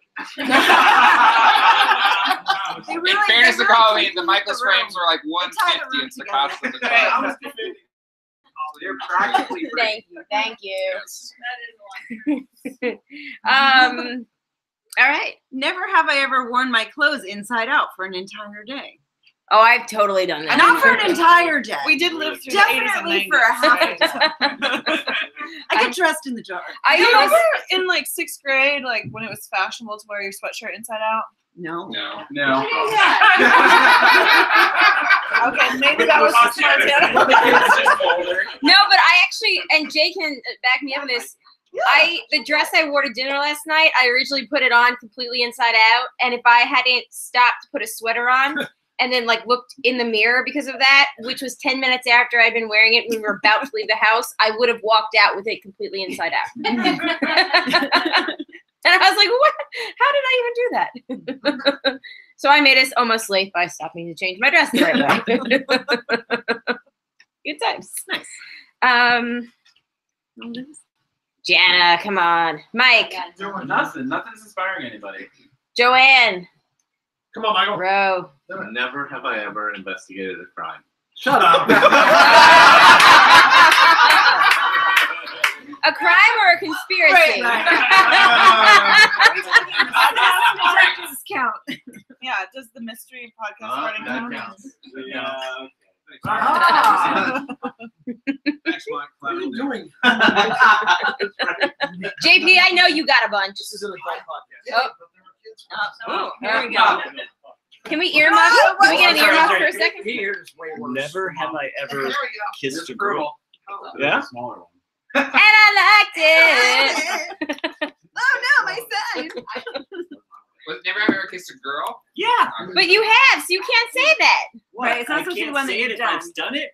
They In really- fairness they to really Colleen, took the the Michael's room. frames were like tied the 150. room It's the together. cost of the I Tron. was defending. They're practically free. Thank you. Thank you. Yes. All right. Never have I ever worn my clothes inside out for an entire day. Oh, I've totally done that. Not for an entire day. We did live through the 80s and Definitely 90s. for a half a right? day. I get dressed in the dark. I You almost remember in like 6th grade, like when it was fashionable to wear your sweatshirt inside out? No. No. No. Okay, maybe that was just Montana. no, but I actually, and Jay can back me up on this. The dress I wore to dinner last night, I originally put it on completely inside out, and if I hadn't stopped to put a sweater on and then like looked in the mirror because of that, which was 10 minutes after I'd been wearing it when we were about to leave the house, I would have walked out with it completely inside out. And I was like, what? How did I even do that? So I made us almost late by stopping to change my dress the right way. Good times. Nice. Jana, come on. Mike, Doing nothing. Nothing's inspiring anybody. Joanne, Come on, Michael. Ro. Never have I ever investigated a crime. Shut up. A crime or a conspiracy? Does count. Yeah, does the mystery podcast running That count? counts. Yeah. Ah. Thanks, Mike. What are you doing? JP, I know you got a bunch. This is an adult podcast. Oh. Oh, there we go. Can we earmuff? Can we get an earmuff for a second? Never have I ever kissed a girl. Yeah? Smaller one. And I liked it. Oh no, my son. Never have I ever kissed a girl? Yeah. But you have, so you can't say that. What? Right, it's not I supposed to be can't one that say you've it if done. I've done it.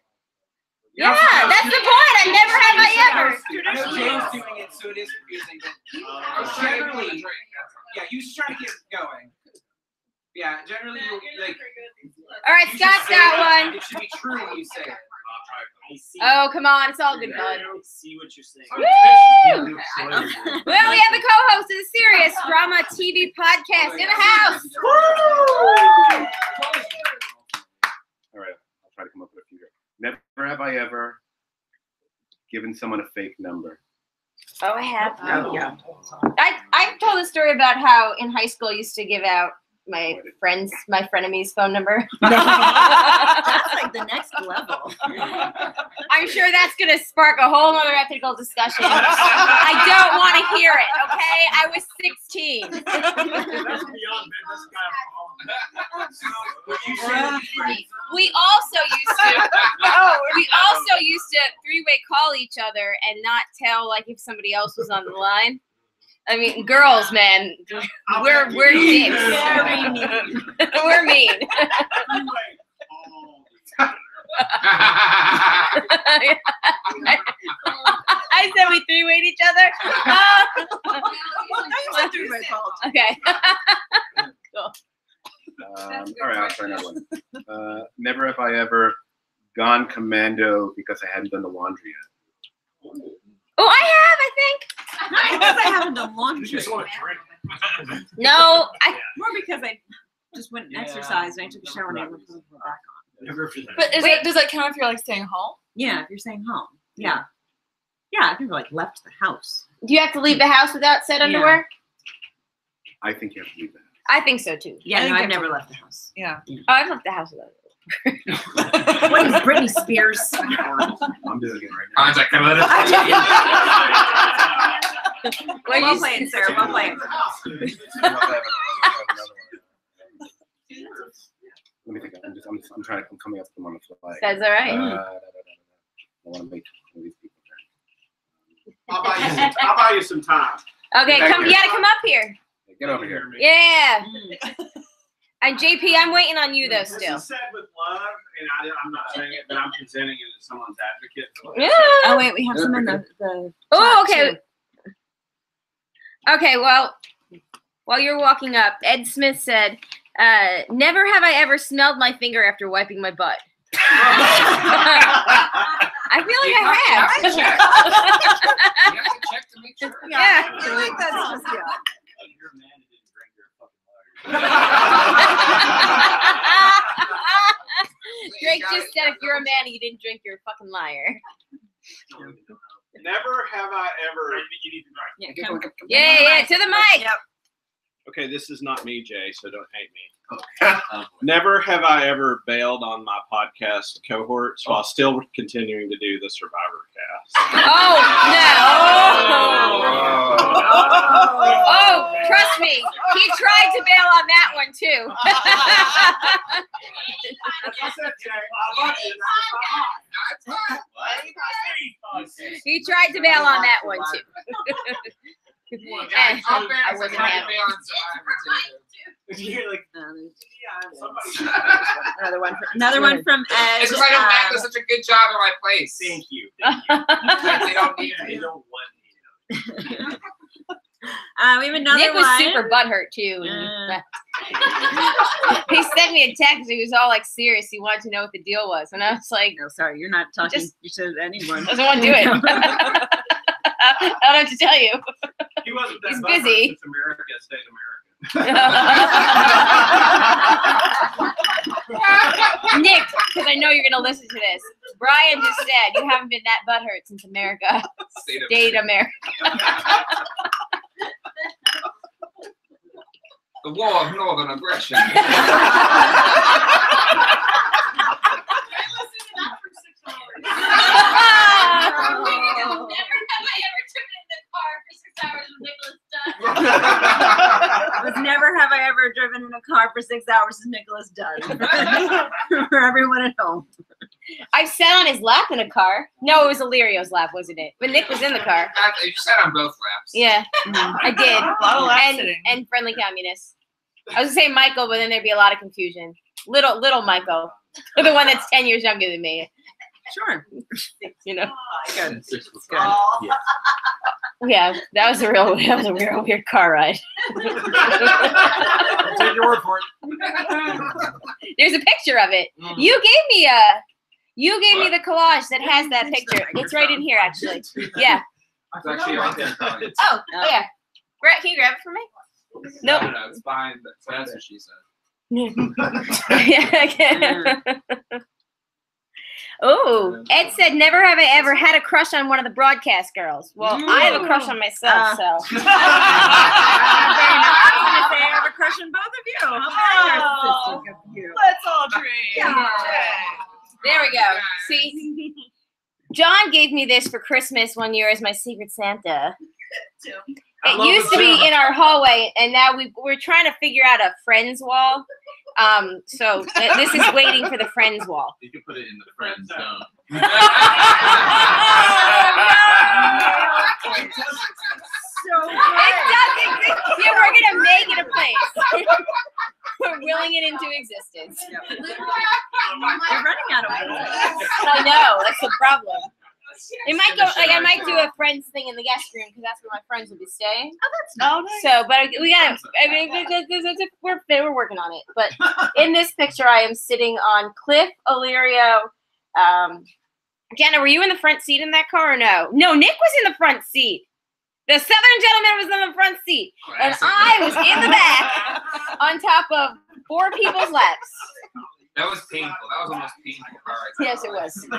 Yeah, that's the point. I never have I ever. I know James doing it, so it is confusing. But generally, yeah, you should try to get going. Yeah, generally, you like. All right, you should Scott's say got it. one. It should be true when you say it. I see. Oh, come on. It's all good fun. I see what you're saying. Woo! Well, we have the co-host of the Serious Drama TV podcast in the house. All right, I'll try to come up with a few here. Never have I ever given someone a fake number. Oh, I have. Oh, yeah. I've told a story about how in high school I used to give out my frenemies' phone number. That's like the next level. I'm sure that's going to spark a whole other ethical discussion. I don't want to hear it, okay? I was 16. That's beyond business guy. We also used to three-way call each other and not tell like if somebody else was on the line. I mean, girls, man, we're dicks. Very mean. We're mean. I said we three-wayed each other. said three-way call. Okay. All right, I'll try another one. Never have I ever gone commando because I hadn't done the laundry yet. Oh, I have, I think. Not because I haven't done laundry. You just want to drink. No, More because I just went and exercised and I took a shower and I went to put it back Never for that. But does that count if you're like staying home? Yeah, if you're staying home. Yeah. Yeah, if you've like left the house. Do you have to leave the house without said underwear? I think you have to leave that. I think so too. Yeah, no, I've never left the house. Yeah. Oh, I've left the house without. What is Britney Spears? I'm doing it right now. Contact him. Well played, sir. Well played. Let me think. I'm trying to. I'm coming up with them on the fly. That's all right. I want to make one of these people I'll buy you some time. Okay, Thank you you. gotta come up here. Get over here. Yeah. And JP, I'm waiting on you though This still. is said with love, and I'm not saying it, but I'm presenting it as someone's advocate. Yeah. Oh wait, we have some in the Oh, chat, okay. too. Okay, well, while you're walking up, Ed Smith said, never have I ever smelled my finger after wiping my butt. I feel like I have. You have to check to make sure. Yeah. I feel like that's just You're a man who didn't drink your fucking Drake just said, if you're a man, you didn't drink, you're a fucking liar. Never have I ever. Yeah, to the mic. Yep. Okay, this is not me, Jay, so don't hate me. Never have I ever bailed on my podcast cohorts while still continuing to do the Survivor cast. Oh, no. Oh, trust me. He tried to bail on that one, too. He tried to bail on that one, too. I wasn't happy. Another one from Ed. It's because I don't have such a good job in my place. Thank you. They don't need They me. don't want me. We have another Nick was one. super butthurt, too. He sent me a text. He was all, like, serious. He wanted to know what the deal was. And I was like, No, sorry, you're not talking Just- to anyone. doesn't want to do it. I don't know what to tell you. He wasn't that He's butthurt busy. since America stayed Nick, because I know you're going to listen to this. Brian just said you haven't been that butthurt since America stayed America. The war of northern aggression. Never have I ever driven in a car for 6 hours as Nicholas does. For everyone at home. I've sat on his lap in a car. No, it was Illyrio's lap, wasn't it? But Nick was in the car. You sat on both laps. Yeah, I did. A lot of lap sitting. And friendly communists. I was gonna say Michael, but then there'd be a lot of confusion. Little Michael, the one that's 10 years younger than me. Sure. You know. Good. Yeah, that was a real weird car ride. I'll take your word for it. There's a picture of it. You gave me the collage that has that picture. It's right in here, actually. Yeah. It's actually on there. Oh yeah. Brett, can you grab it for me? Nope. No, it's fine. So that's what she said. Yeah. Oh, Ed said, never have I ever had a crush on one of the broadcast girls. Well, I have a crush on myself, so. I was going to say I have a crush on both of you. How narcissistic of you. Let's all drink. Yeah. There we go. See? John gave me this for Christmas one year as my Secret Santa. It used to be in our hallway, and now we're trying to figure out a friends wall. So this is waiting for the friends wall. You can put it in the friend zone. So It does exist. Yeah, we're gonna make it a place. We're willing it into existence. You're running out of ways. I know, that's the problem. It might go like I might do a friends thing in the guest room because that's where my friends will be staying. Oh, that's nice. So, but we gotta. I mean, we're working on it. But in this picture, I am sitting on Cliff, Illyrio. Jenna, were you in the front seat in that car or no? No, Nick was in the front seat. The Southern gentleman was in the front seat, and I was in the back on top of 4 people's laps. That was painful. That was almost painful. All right. Yes, it was. It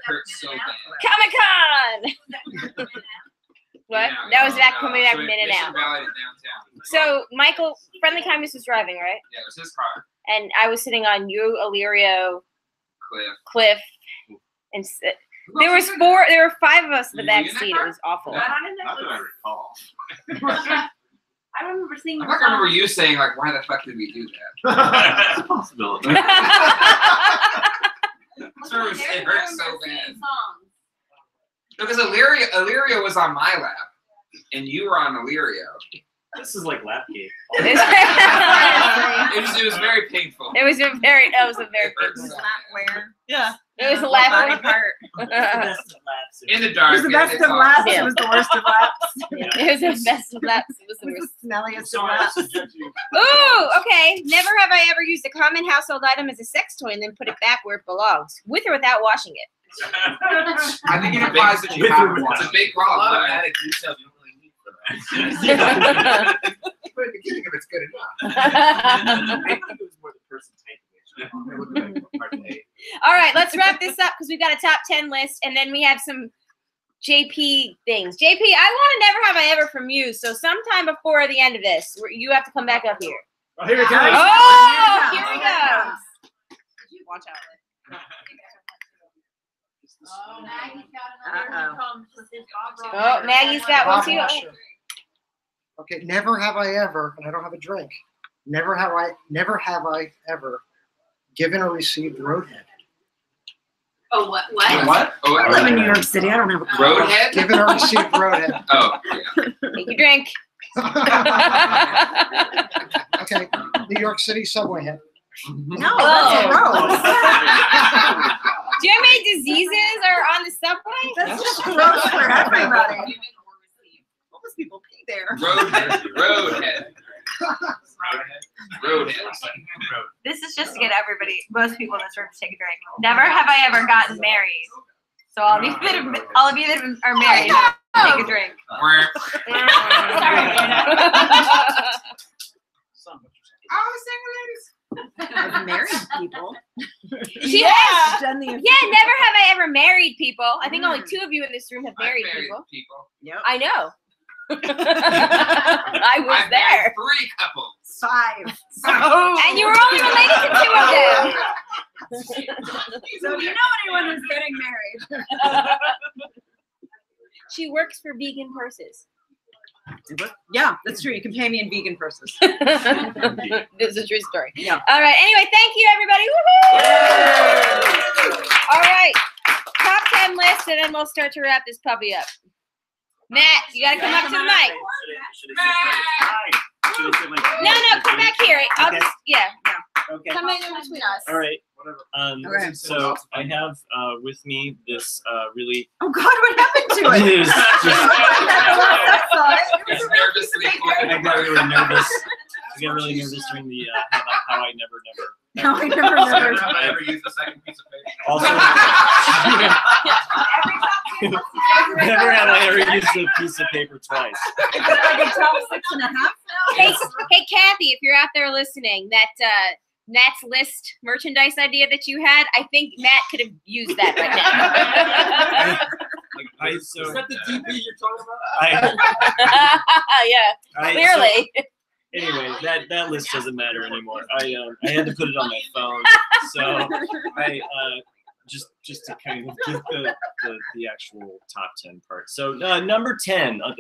hurt so bad. Comic-Con! What? Yeah, That was back so coming back Mission minute out. Valley to downtown. So, Michael, Friendly Kindness was driving, right? Yeah, it was his car. And I was sitting on you, Illyrio, Cliff, and there was four. There were 5 of us in the back seat. It was awful. Not that I recall. I remember seeing. I think I remember you saying, like, why the fuck did we do that? That's a possibility. It hurt so bad. Because Illyrio was on my lap, and you were on Illyrio. This is like lap game. It was very painful. It was a very painful. Yeah. It was a lap body part. The best of laps. In the dark. It was the best of laps. It was the worst of laps. It was the best of laps. It was the worst. Smelliest of laps. Ooh, okay. Never have I ever used a common household item as a sex toy and then put it back where it belongs, with or without washing it. I think it implies that you have one. It's a big A lot of problem. added details you don't really need for that. But at the beginning of it's good enough. I think it was more the person taking it. It would have been hard to hate. All right, let's wrap this up because we've got a top 10 list, and then we have some JP things. JP, I want to never have I ever from you, so sometime before the end of this, you have to come back up here. Oh, here it comes. Oh, here we go. Watch out. Oh, Maggie's got Oh, Maggie's got one too. Okay, never have I ever, and I don't have a drink. Never have I ever given or received roadhead. Oh, what? What? Oh, I live in New York City. I don't have a Roadhead? Given or received roadhead. Oh, yeah. Take your drink. Okay, New York City subway head. No, that's gross. Do you have any diseases or on the subway? That's just gross for everybody. Most people pee there. Roadhead. This is just to get everybody, most people in this room to take a drink. Never have I ever gotten married. So all of you that are married, take a drink. I've married people. Yes. Done the Yeah, never have I ever married people. I think only 2 of you in this room have married people. Yep. I know. I was I've there. married 3 couples. 5. And you were only related to 2 of them. So if you know anyone who's getting married. She works for vegan purses. Yeah, that's true. You can pay me in vegan purses. This is a true story. Yeah. All right. Anyway, thank you, everybody. Woohoo! All right. Top 10 list, and then we'll start to wrap this puppy up. Matt, you got to come up to the mic. No, come back here. I'll Okay. just, yeah. Okay. Come in between us. All right. Okay. So I have with me this really. Oh God, what happened to it? It was just. It's nervously I got really nervous. I got really nervous during the how I never. No, I never. Have I ever used a second piece of paper? Also, never have I ever used a piece of paper twice. Is it like a top 6.5 now? Hey, Kathy, if you're out there listening, that Matt's list merchandise idea that you had, I think Matt could have used that right now. Is that the DP you're talking about? Yeah, clearly. Anyway, that list doesn't matter anymore. I had to put it on my phone, so I just to kind of give the actual top 10 part. So number 10. I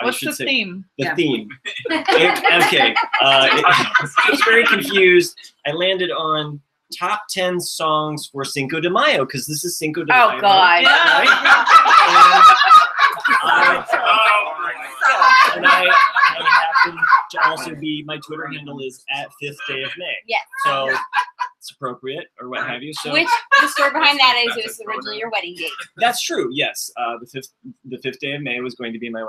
What's should the say theme? the theme. Okay, I was very confused. I landed on top 10 songs for Cinco de Mayo because this is Cinco de Mayo. Oh God! And I happen to also be, my Twitter handle is @5thday of May. Yeah. So it's appropriate or what have you. So Which the story behind that is it was originally your wedding date. that's true. Yes. The 5th day of May was going to be my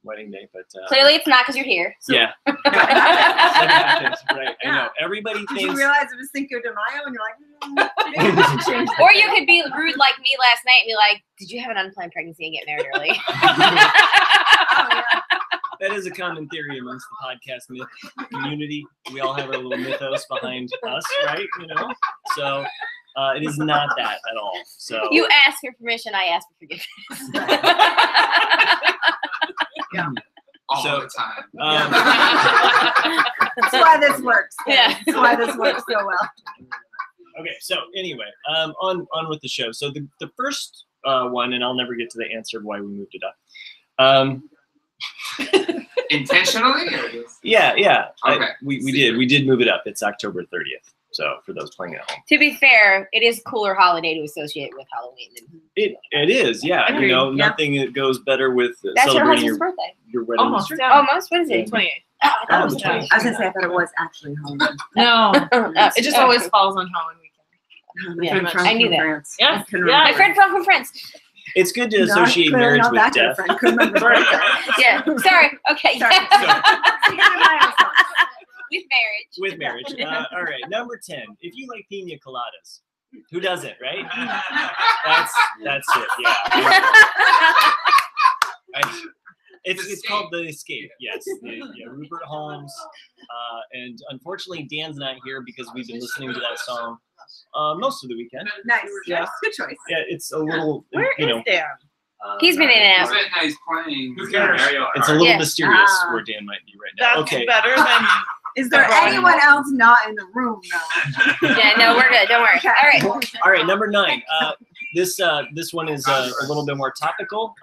wedding day, but Clearly it's not because you're here. So. yeah. That happens, right? I know. Everybody Did thinks. you realize it was Cinco de Mayo and you're like, maybe we should change that. Or you could be rude like me last night and be like, "Did you have an unplanned pregnancy and get married early?" Oh, yeah. that is a common theory amongst the podcast myth community. We all have our little mythos behind us, right? You know, so it is not that at all. So You ask for permission, I ask for forgiveness. All So, the time. That's why this works. Yeah. That's why this works so well. Okay, so anyway, on with the show. So the first one, and I'll never get to the answer of why we moved it up. Intentionally? Or just... Yeah. Okay. We did move it up. It's October 30th. So for those playing at home, To be fair, it is a cooler holiday to associate with Halloween. it is. Yeah, Agreed. you know, Yeah. nothing goes better with That's your celebrating husband's birthday. your wedding. Almost. Almost? What is it? 28. Oh, I thought it Oh, was the 20. I was gonna say I thought it was actually Halloween. No, Oh, it just always falls on Halloween weekend. Yeah, My friend I knew from that. France. Yeah. I couldn't Yeah. My remember. friend from France. It's good to Not- associate clearly marriage not with that good death. friend. Couldn't remember. Yeah. Sorry. Okay. Sorry. With marriage. With marriage. All right, number 10. If you like pina coladas, who doesn't, right? That's it. Yeah. It's called The Escape. Yes. Rupert Holmes. And unfortunately, Dan's not here because we've been listening to that song most of the weekend. Nice. Yeah. Good choice. Yeah, it's a little, Where you know, is Dan? He's been in and out. He's playing. it's a little Yeah. mysterious where Dan might be right now. That's Okay. better than. Is there anyone else not in the room though? Yeah, no, we're good. Don't worry. All right. All right, number 9. This one is a little bit more topical,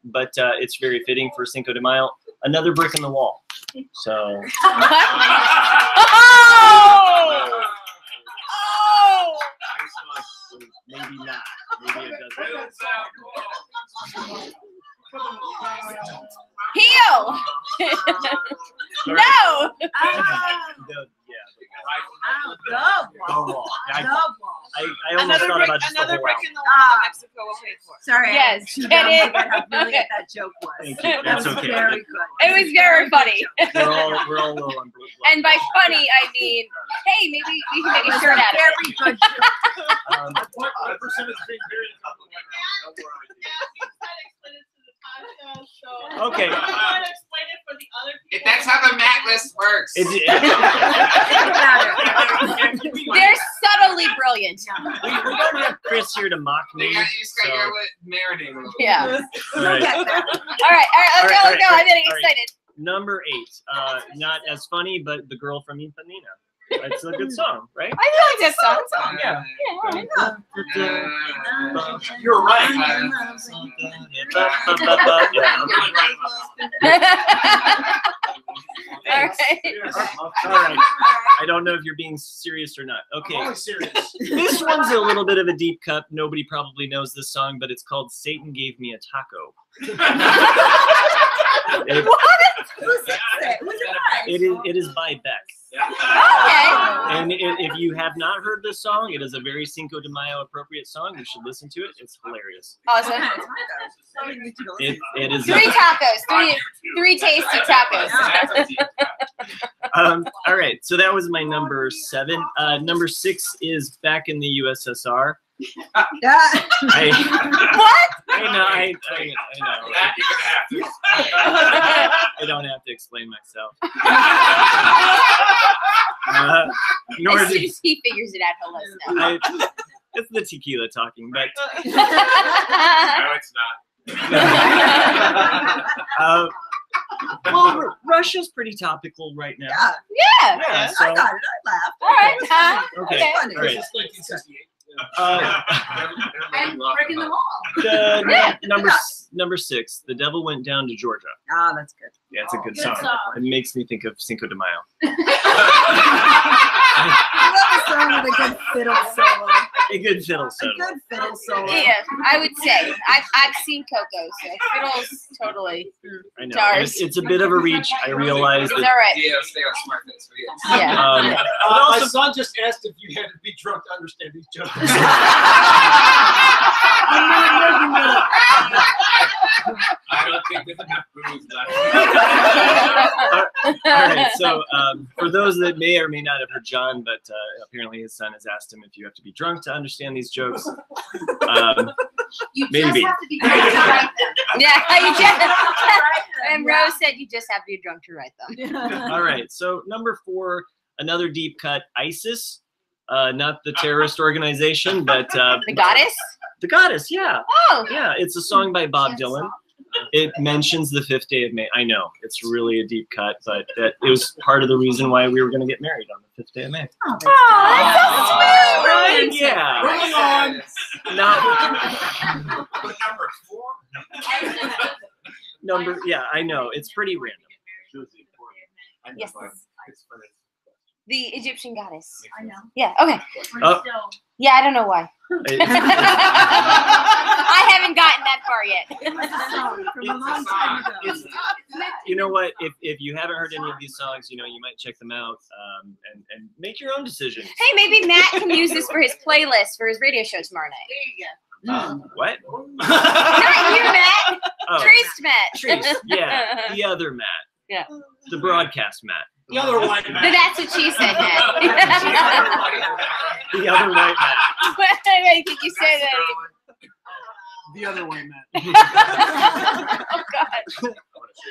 but it's very fitting for Cinco de Mayo. Another brick in the wall. So. Oh! Maybe not. Maybe it doesn't. Heel! No! The wall. I almost Another thought brick, about just the another whole brick album. in the wall that Mexico will pay for. Sorry. Yes, I too get dumb it. to get how brilliant that joke was. Thank you. That That's was okay. very good. It was very funny. We're all a little on board. And by funny, I mean, hey, maybe we can make a shirt out of it. Very good joke. Um, Okay. If that's how the mat list works. They're subtly brilliant. we don't have Chris here to mock me. You just got so- your marinate a little bit. Yeah. All right. All right, let's go. I'm getting excited. Number 8. Not as funny, but The Girl from Ipanema. It's a good song, right? I feel like this song. Yeah. You're right. All right. All right. I don't know if you're being serious or not. Okay. serious. This one's a little bit of a deep cut. Nobody probably knows this song, but it's called Satan Gave Me a Taco. It is by Beck. Okay. And if you have not heard this song, it is a very Cinco de Mayo appropriate song. You should listen to it. It's hilarious. Awesome. It is 3 tacos. Three tasty tacos. all right, so that was my number 7. Number 6 is back in the USSR. What? I know. I don't have to explain myself. Nor As do soon as he figures it out, he'll let us know. it's the tequila talking, but No, it's not. well, Russia's pretty topical right now. Yeah. Yeah. So, I got it. I laughed. All right. okay. Funny. All right. 1968. And brick in the wall. Number 6, The Devil Went Down to Georgia. Ah, that's good. Yeah, it's a good Good song. song. It makes me think of Cinco de Mayo. I love a song with a good fiddle solo. A good fiddle solo. A good fiddle solo. Yeah, I would say. I've seen Coco, so fiddles totally. I know. Jars. It's a bit of a reach. I realize It's all that. right. Yeah, stay on smart this. Yeah. My son just asked if you had to be drunk to understand these jokes. I don't think there's enough booze left. All right. So for those that may or may not have heard John, but apparently his son has asked him if you have to be drunk to understand these jokes. You Maybe. just have to be great to write them. Yeah, you just. And Rose said you just have to be drunk to write them. All right. So number 4, another deep cut, ISIS. Not the terrorist organization, but the goddess. The goddess, yeah. Oh. Yeah, it's a song by Bob Dylan. It mentions the 5th day of May. I know it's really a deep cut, but it was part of the reason why we were going to get married on the 5th day of May. Oh, that's so sweet. Right? Yeah. Moving on. Not Number 4. Yeah, I know it's pretty random. Yes. The Egyptian goddess. I know. Yeah. Okay. Oh. Yeah, I don't know why. I haven't gotten that far yet. From a long time ago. You know what? If you haven't heard any of these songs, you might check them out and make your own decisions. Hey, maybe Matt can use this for his playlist for his radio show tomorrow night. What? Not you, Matt. Oh. Trace Matt. Trace, yeah. The other Matt. Yeah. The broadcast Matt. The other white Matt. That's what she said, Matt. The other white Matt. I think you say that. The other white Matt. Oh, God.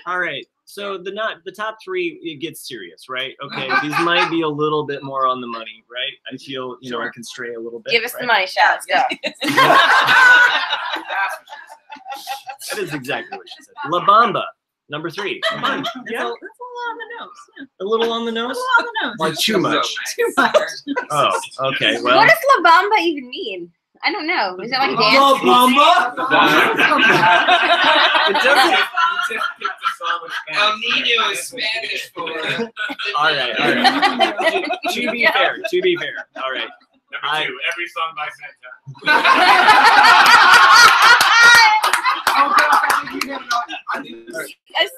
All right. So the top 3, it gets serious, right? Okay. These might be a little bit more on the money, right? I feel, I can stray a little bit. Give us right? the money shot. Let's go. That is exactly what she said. La Bamba, number 3. Come on. Yeah. That's a little on the nose. Yeah. A little on the nose? A little on the nose. Like too much? Too much. Oh, okay. Well. What does La Bamba even mean? I don't know. Is that like a dance? La Bamba? It doesn't. El Nino is Spanish for. All right. To be fair. All right. Number 2, every song by Santana.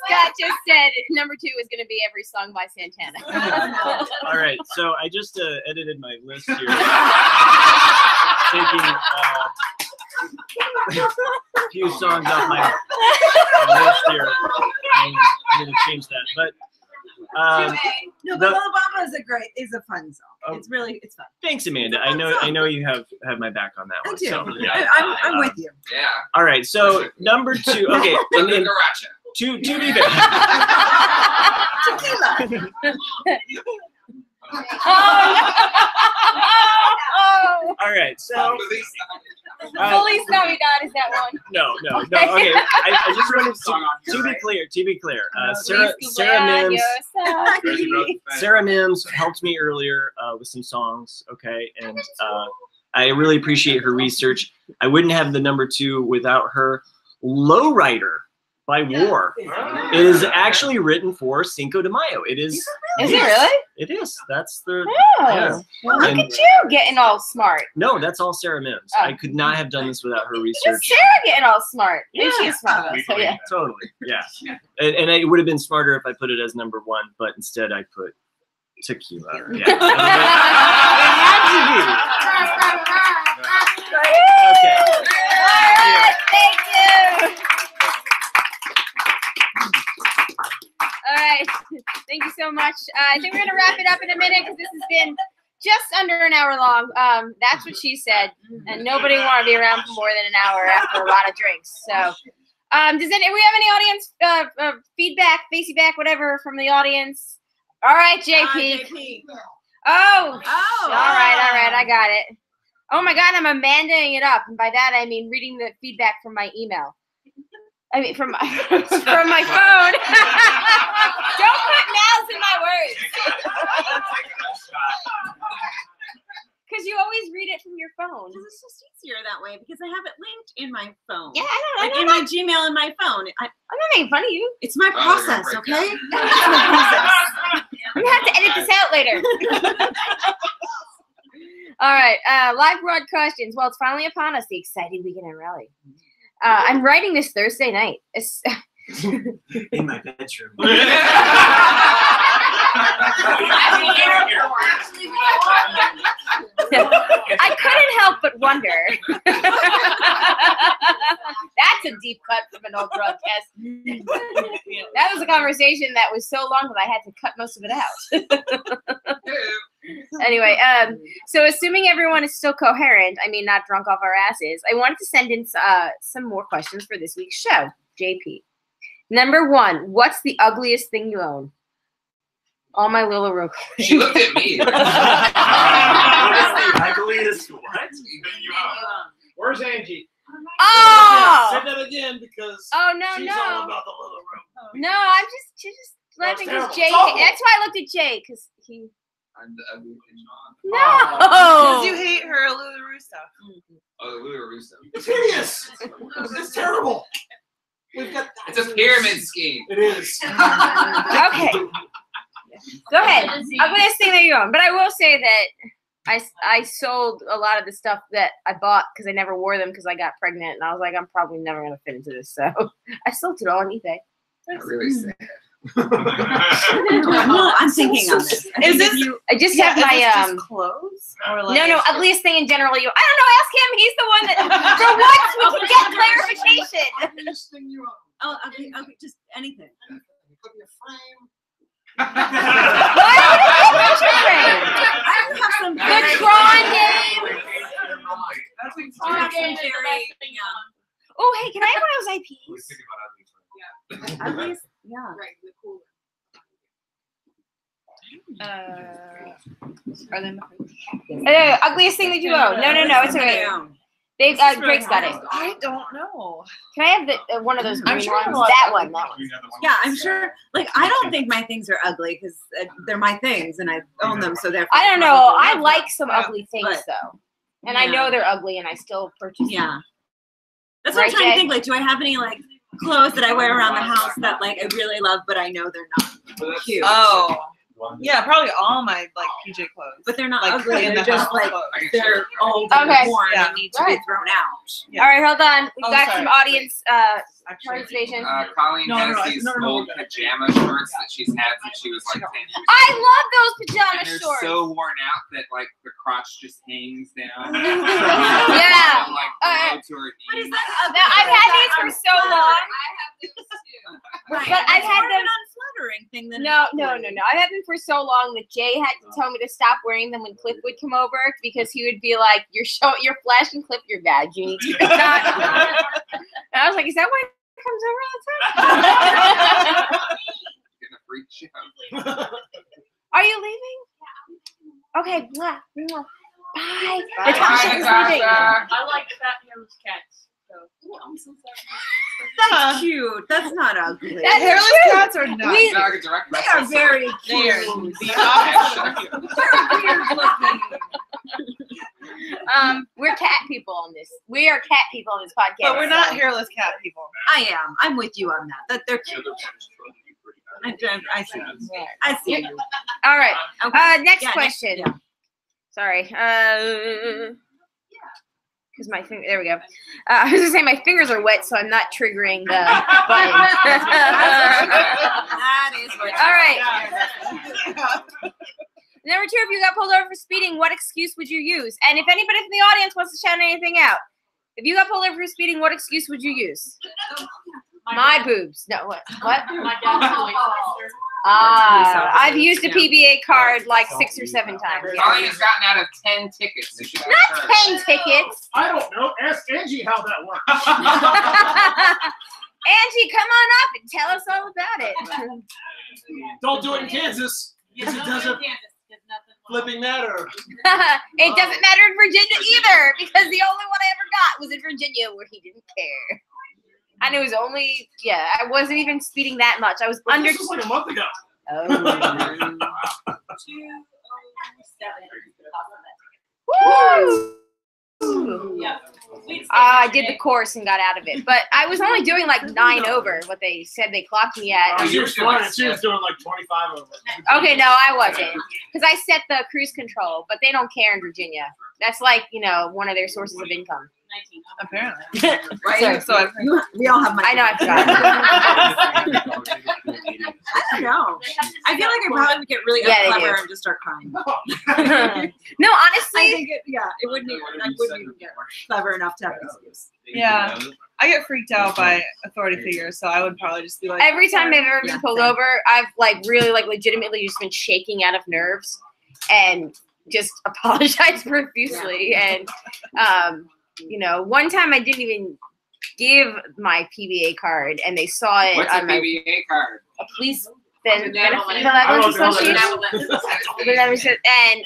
Scott just said number 2 is going to be every song by Santana. All right. So I just edited my list here. Taking a few songs off my list here. I'm going to change that. But No, but Alabama is a fun song. It's fun. Thanks, Amanda. I know you have my back on that I one. do. So, yeah. I'm with you. Yeah. All right. So number 2. Okay. And then to be fair. Tequila. Oh. All right. So. Feliz Navidad is that one? No. Okay. I just wanted to be clear. Sarah Mims helped me earlier with some songs. Okay, and I really appreciate her research. I wouldn't have the number 2 without her. Lowrider by War. It is actually written for Cinco de Mayo. It is. Is it really? It is. That's the. Oh. Yeah. Well, look at you getting all smart. No, that's all Sarah Mims. Oh. I could not have done this without her Just research. Sarah getting all smart. Yeah. She's smart. So, yeah. Totally. Yeah. And it would have been smarter if I put it as number 1, but instead I put tequila. Yeah. It had to be. Okay. All right. Thank you. All right. Thank you so much. I think we're going to wrap it up in a minute because this has been just under an hour long. That's what she said. And nobody want to be around for more than an hour after a lot of drinks. So we have any audience feedback, feedback, whatever from the audience? All right, JP. Oh. All right. I got it. Oh, my God. I'm Amandaing it up. And by that, I mean reading the feedback from my email. I mean, from my phone. Don't put mouths in my words. Because you always read it from your phone. Because it's just easier that way because I have it linked in my phone. Yeah, I in my Gmail in my phone. I'm not making fun of you. It's my process, okay? It's my process. I'm gonna have to edit this out later. All right, live broad questions. Well, it's finally upon us, the exciting weekend in Raleigh. I'm writing this Thursday night. In my bedroom. I couldn't help but wonder. That's a deep cut from an old broadcast. That was a conversation that was so long that I had to cut most of it out. Anyway, so assuming everyone is still coherent, I mean not drunk off our asses, I wanted to send in some more questions for this week's show. JP, Number 1, what's the ugliest thing you own? All my little Roku. She looked at me. Ugliest what? Where's Angie? Oh! Say that again because Oh no, she's no. all about the little room. No, I'm just laughing because terrible. Jay. It's awful. That's why I looked at Jay because he. I'm the ugly thing. No. Because you hate her Lularoe stuff. Oh, the Lularoe stuff. It's hideous. It's terrible. We've got. It's a pyramid scheme. It is. Okay. Go ahead. Ugliest thing that you own, but I will say that I sold a lot of the stuff that I bought because I never wore them because I got pregnant and I was like, I'm probably never gonna fit into this, so I sold it all on eBay. Not really sad. Well, I'm thinking on this. Is this? I just have Is my this just clothes? Or like no, ugliest thing in general. I don't know. Ask him. He's the one that for once we can get clarification. Ugliest thing you own. Oh, okay, just anything. It could be a frame. Why would it be a frame? I have some The Tron game. Oh, hey, can I have one of those IPs? Ugliest, yeah. Are they? Ugliest thing that you own? No, it's okay. They Drake's got it. I don't know. Can I have the one of those green sure ones? I want That one. Yeah, I'm sure. Like, I don't think my things are ugly because they're my things and I own them, so therefore. I don't know. I like some Yeah, ugly things but- though, and I know they're ugly, and I still purchase them. Yeah. That's what I'm Right, trying to Jay? think. Like, do I have any like clothes that I wear around the house that like I really love, but I know they're not cute. Oh. Yeah, probably all my like PJ clothes. But they're not Like, ugly. in They're the just house like clothes. they're old Okay. and worn Yeah. and need to be thrown out. Yeah. All right, hold on. We've Oh, got sorry. some audience Actually, participation. Colleen No, has no, these no, no, old no. pajama shorts that she's had since she was like 10 years old. I love those pajama And they're shorts. so worn out that like the crotch just hangs down. Yeah. Like below to her What is knees. that? Now, I've had these for so long. Right. But I've had more them- of an unflattering thing than No. I've had them for so long that Jay had to tell me to stop wearing them when Cliff would come over because he would be like, "You're flashing Cliff your badge. You need to stop." And I was like, "Is that why he comes over all the time?" Getting a freak show. Are you leaving? Okay. Mwah, mwah. Bye. Bye, Natasha is leaving. Natasha. I like fat hairless cats. So. I'm so sorry. That's cute. That's not ugly. That's hairless true. cats are not. We- Like a direct They are wrestling very They are cute. the opposite. They're weird looking. We're cat people on this. We are cat people on this podcast. But we're not so- hairless cat people. I am. I'm with you on that. That they're cute. I see. I see. you. All right. Okay. Next Yeah, question. yeah. Sorry. Because my finger. There we go. I was gonna say my fingers are wet, so I'm not triggering the button. That is what. All right. Number 2, if you got pulled over for speeding, what excuse would you use? And if anybody from the audience wants to shout anything out, if you got pulled over for speeding, what excuse would you use? My boobs. No, what? What? My dad's police officer. I've used a PBA card like 6 or 7 times. Colleen has gotten out of 10 tickets. So she's Not 10 tickets. I don't know. Ask Angie how that works. Angie, come on up and tell us all about it. Don't do it in Kansas because it doesn't flipping matter. It doesn't matter in Virginia either because the only one I ever got was in Virginia where he didn't care. And it was only, I wasn't even speeding that much. I was But under. this was like a month ago. Oh. 207. Woo! Yeah. I did the course and got out of it, but I was only doing like 9 over what they said they clocked me at. She was flying. She was doing like 25 over. Okay, no, I wasn't because I set the cruise control, but they don't care in Virginia. That's like one of their sources of income. 19. Apparently. Right? Sorry. So I've We all have my. I know I forgot. I don't know. I feel like I probably would get really Yeah, they clever do. and just start crying. No, I honestly, think it wouldn't even get clever enough to have an excuse. Yeah. I get freaked out by authority figures, so I would probably just be like. every time I've ever been Yeah, pulled same. over, I've really legitimately just been shaking out of nerves and just apologized profusely. And one time I didn't even give my PBA card, and they saw it What's a on my PBA card? a police Benevolent. benevolent association. And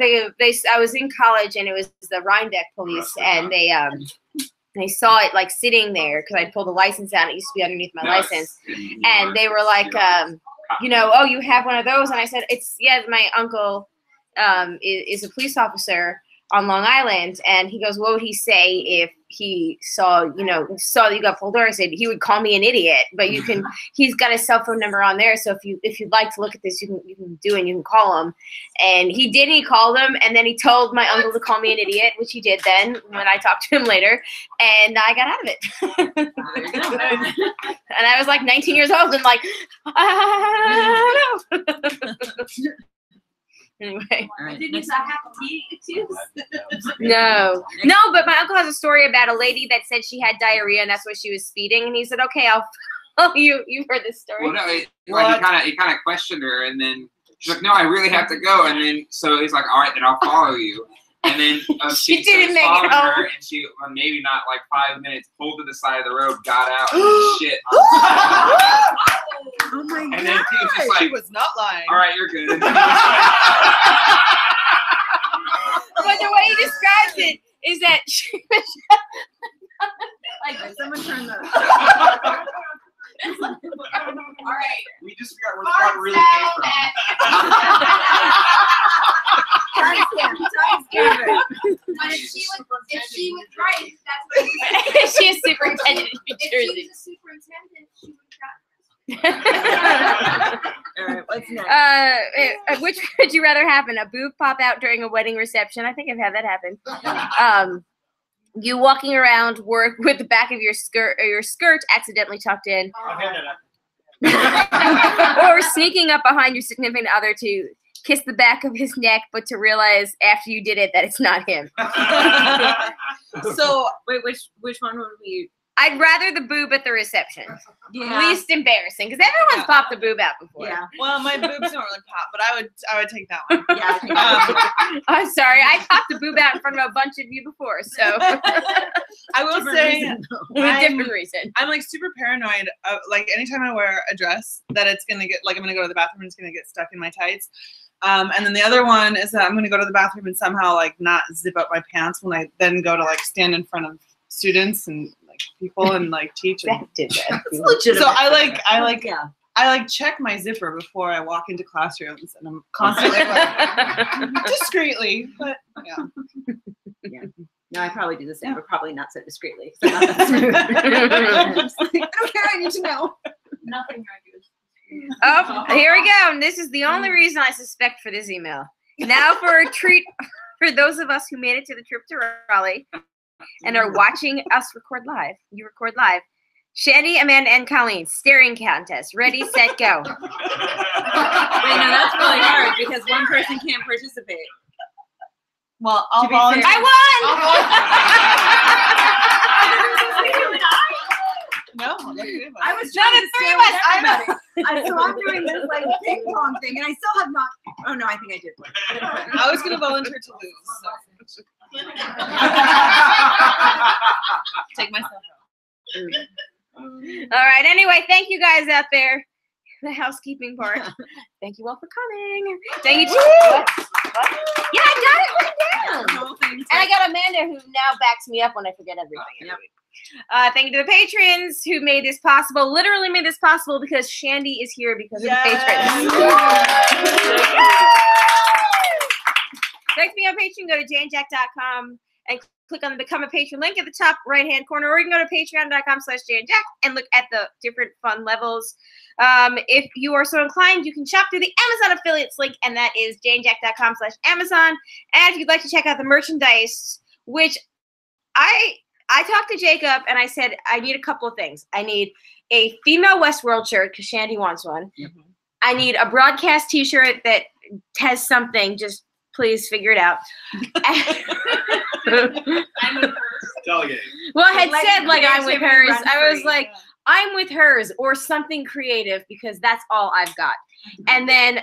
I was in college, and it was the Rhinebeck police, and they saw it like sitting there because I pulled the license out. It used to be underneath my license, and they were like, you know, oh, you have one of those, and I said, my uncle is a police officer on Long Island, and he goes, what would he say if he saw that you got pulled over? I said he would call me an idiot, but he's got his cell phone number on there, so if you'd like to look at this, you can do it, and you can call him. And he did. He called him, and then he told my uncle to call me an idiot, which he did then when I talked to him later, and I got out of it. And I was like 19 years old and like, I don't know. Anyway. Did you have tea? No, but my uncle has a story about a lady that said she had diarrhea and that's why she was speeding, and he said, "Okay, you've heard this story." Well, no, he kind of questioned her, and then she's like, "No, I really have to go." And then so he's like, "All right, then I'll follow you." And then she didn't make followed it her, home. and she maybe not like 5 minutes, pulled to the side of the road, got out, and shit. Oh my And then he was just like, She was not lying. "All right, you're good." But the way he describes it is that she was like someone turn the. All right. We just figured out where the part really came from. But if she was right, that's what she is superintendent in New if Jersey. she was a superintendent, she would have All right, what's next? Which would you rather happen? A boob pop out during a wedding reception? I think I've had that happen. You walking around work with the back of your skirt accidentally tucked in. Or sneaking up behind your significant other to kiss the back of his neck, but to realize after you did it that it's not him. So wait, which one would we? I'd rather the boob at the reception. Yeah. Least embarrassing, because everyone's popped a boob out before. Yeah. Well, my boobs don't really pop, but I would take that one. Yeah. I think that I'm sorry, I popped the boob out in front of a bunch of you before, so I will say, a different reason. I'm like super paranoid. Like anytime I wear a dress, that it's gonna get I'm gonna go to the bathroom and it's gonna get stuck in my tights. And then the other one is that I'm gonna go to the bathroom and somehow like not zip up my pants when I then go to like stand in front of students and like people and like teach. And, so I like check my zipper before I walk into classrooms, and I'm constantly like, discreetly, but yeah. Yeah. No, I probably do the same, but probably not so discreetly. So I'm not that smooth. I don't care. I need to know. nothing regular. Oh, here we go. And this is the only reason I suspect for this email. Now for a treat for those of us who made it to the trip to Raleigh and are watching us record live. You record live. Shandy, Amanda, and Colleen, staring contest. Ready, set, go. Wait, no, that's really hard because one person can't participate. Well, I'll volunteer. I won! No, I was trying to three stay of with us. everybody. So I'm doing this like ping pong thing, and I still have not. Oh no, I think I did. I was gonna volunteer to lose. So. Take myself out. All right. Anyway, thank you guys out there. The housekeeping part. Thank you all for coming. Thank you. What? Yeah, I got it right down. And I got Amanda who now backs me up when I forget everything. Yep. Thank you to the patrons who made this possible. Literally made this possible because Shandy is here because of the patrons. Thanks for being on Patreon. Go to janjack.com and click on the Become a Patron link at the top right-hand corner, or you can go to patreon.com/janjack and look at the different fun levels. If you are so inclined, you can shop through the Amazon affiliates link, and that is janjack.com/Amazon. And if you'd like to check out the merchandise, which I talked to Jacob, and I said, I need a couple of things. I need a female Westworld shirt, because Shandy wants one. Mm-hmm. I need a broadcast t-shirt that has something, just please figure it out. I'm with hers. Delegate. Well, I had said, like, I'm with hers. I was like, I'm with hers, or something creative, because that's all I've got. And then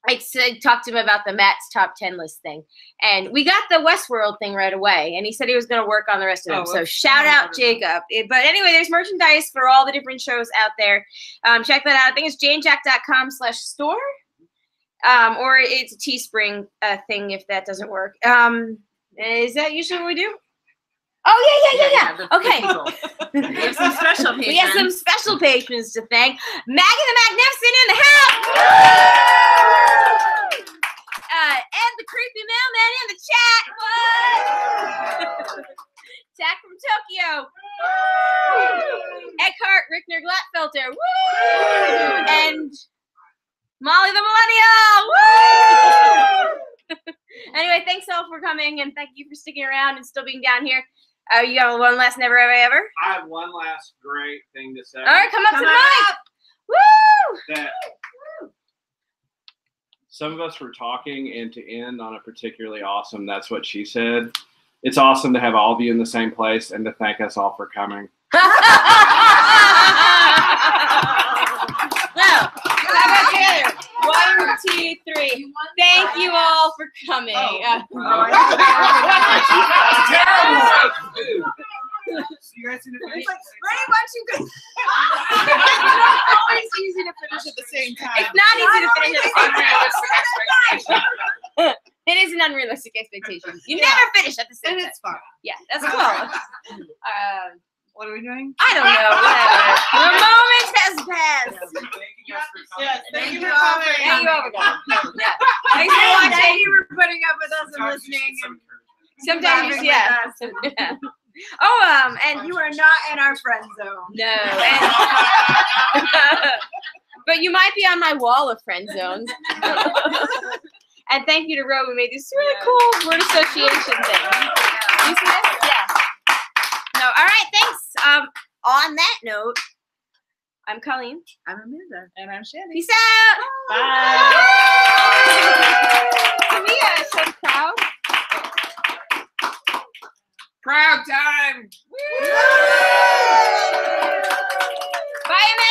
I talked to him about the Matt's top 10 list thing, and we got the Westworld thing right away. And he said he was going to work on the rest of them. So shout out Jacob. But anyway, there's merchandise for all the different shows out there. Check that out. I think it's janejack.com/store, or it's a Teespring thing if that doesn't work. Is that usually what we do? Oh yeah. Okay. We have some special patrons. We have some special patrons to thank. Maggie the Magnificent in the house. And the creepy mailman in the chat. What? Jack from Tokyo. Eckhart Rickner Glatfelter. Woo! And Molly the Millennial. Woo! Anyway, thanks all for coming, and thank you for sticking around and still being down here. You have one last never have I ever? I have one last great thing to say. All right, come up to the mic. Woo! That some of us were talking, and to end on a particularly awesome, that's what she said. It's awesome to have all of you in the same place and to thank us all for coming. Well, how about together? 1, 2, 3. Thank you all for coming. You guys need to finish. It's like, Ray, why don't you go? It's always easy to finish at the same time. It's not easy to finish at the same time. It is an unrealistic expectation. You never finish at the same time. And it's fun. Yeah, that's cool. What are we doing? I don't know. Whatever. The moment has passed. Yes, thank you for Thank coming. you all for coming. Yeah. Thanks for watching. Thank you for putting up with us and listening. And Sometimes, yeah. And you are not in our friend zone. no. But you might be on my wall of friend zones. And thank you to Ro who made this really cool word association thing. You see this? Yeah. No, all right, thanks. On that note, I'm Colleen. I'm Amanda. And I'm Shannon. Peace out. Bye. Can we show crowd? Crowd time. Bye, Amanda.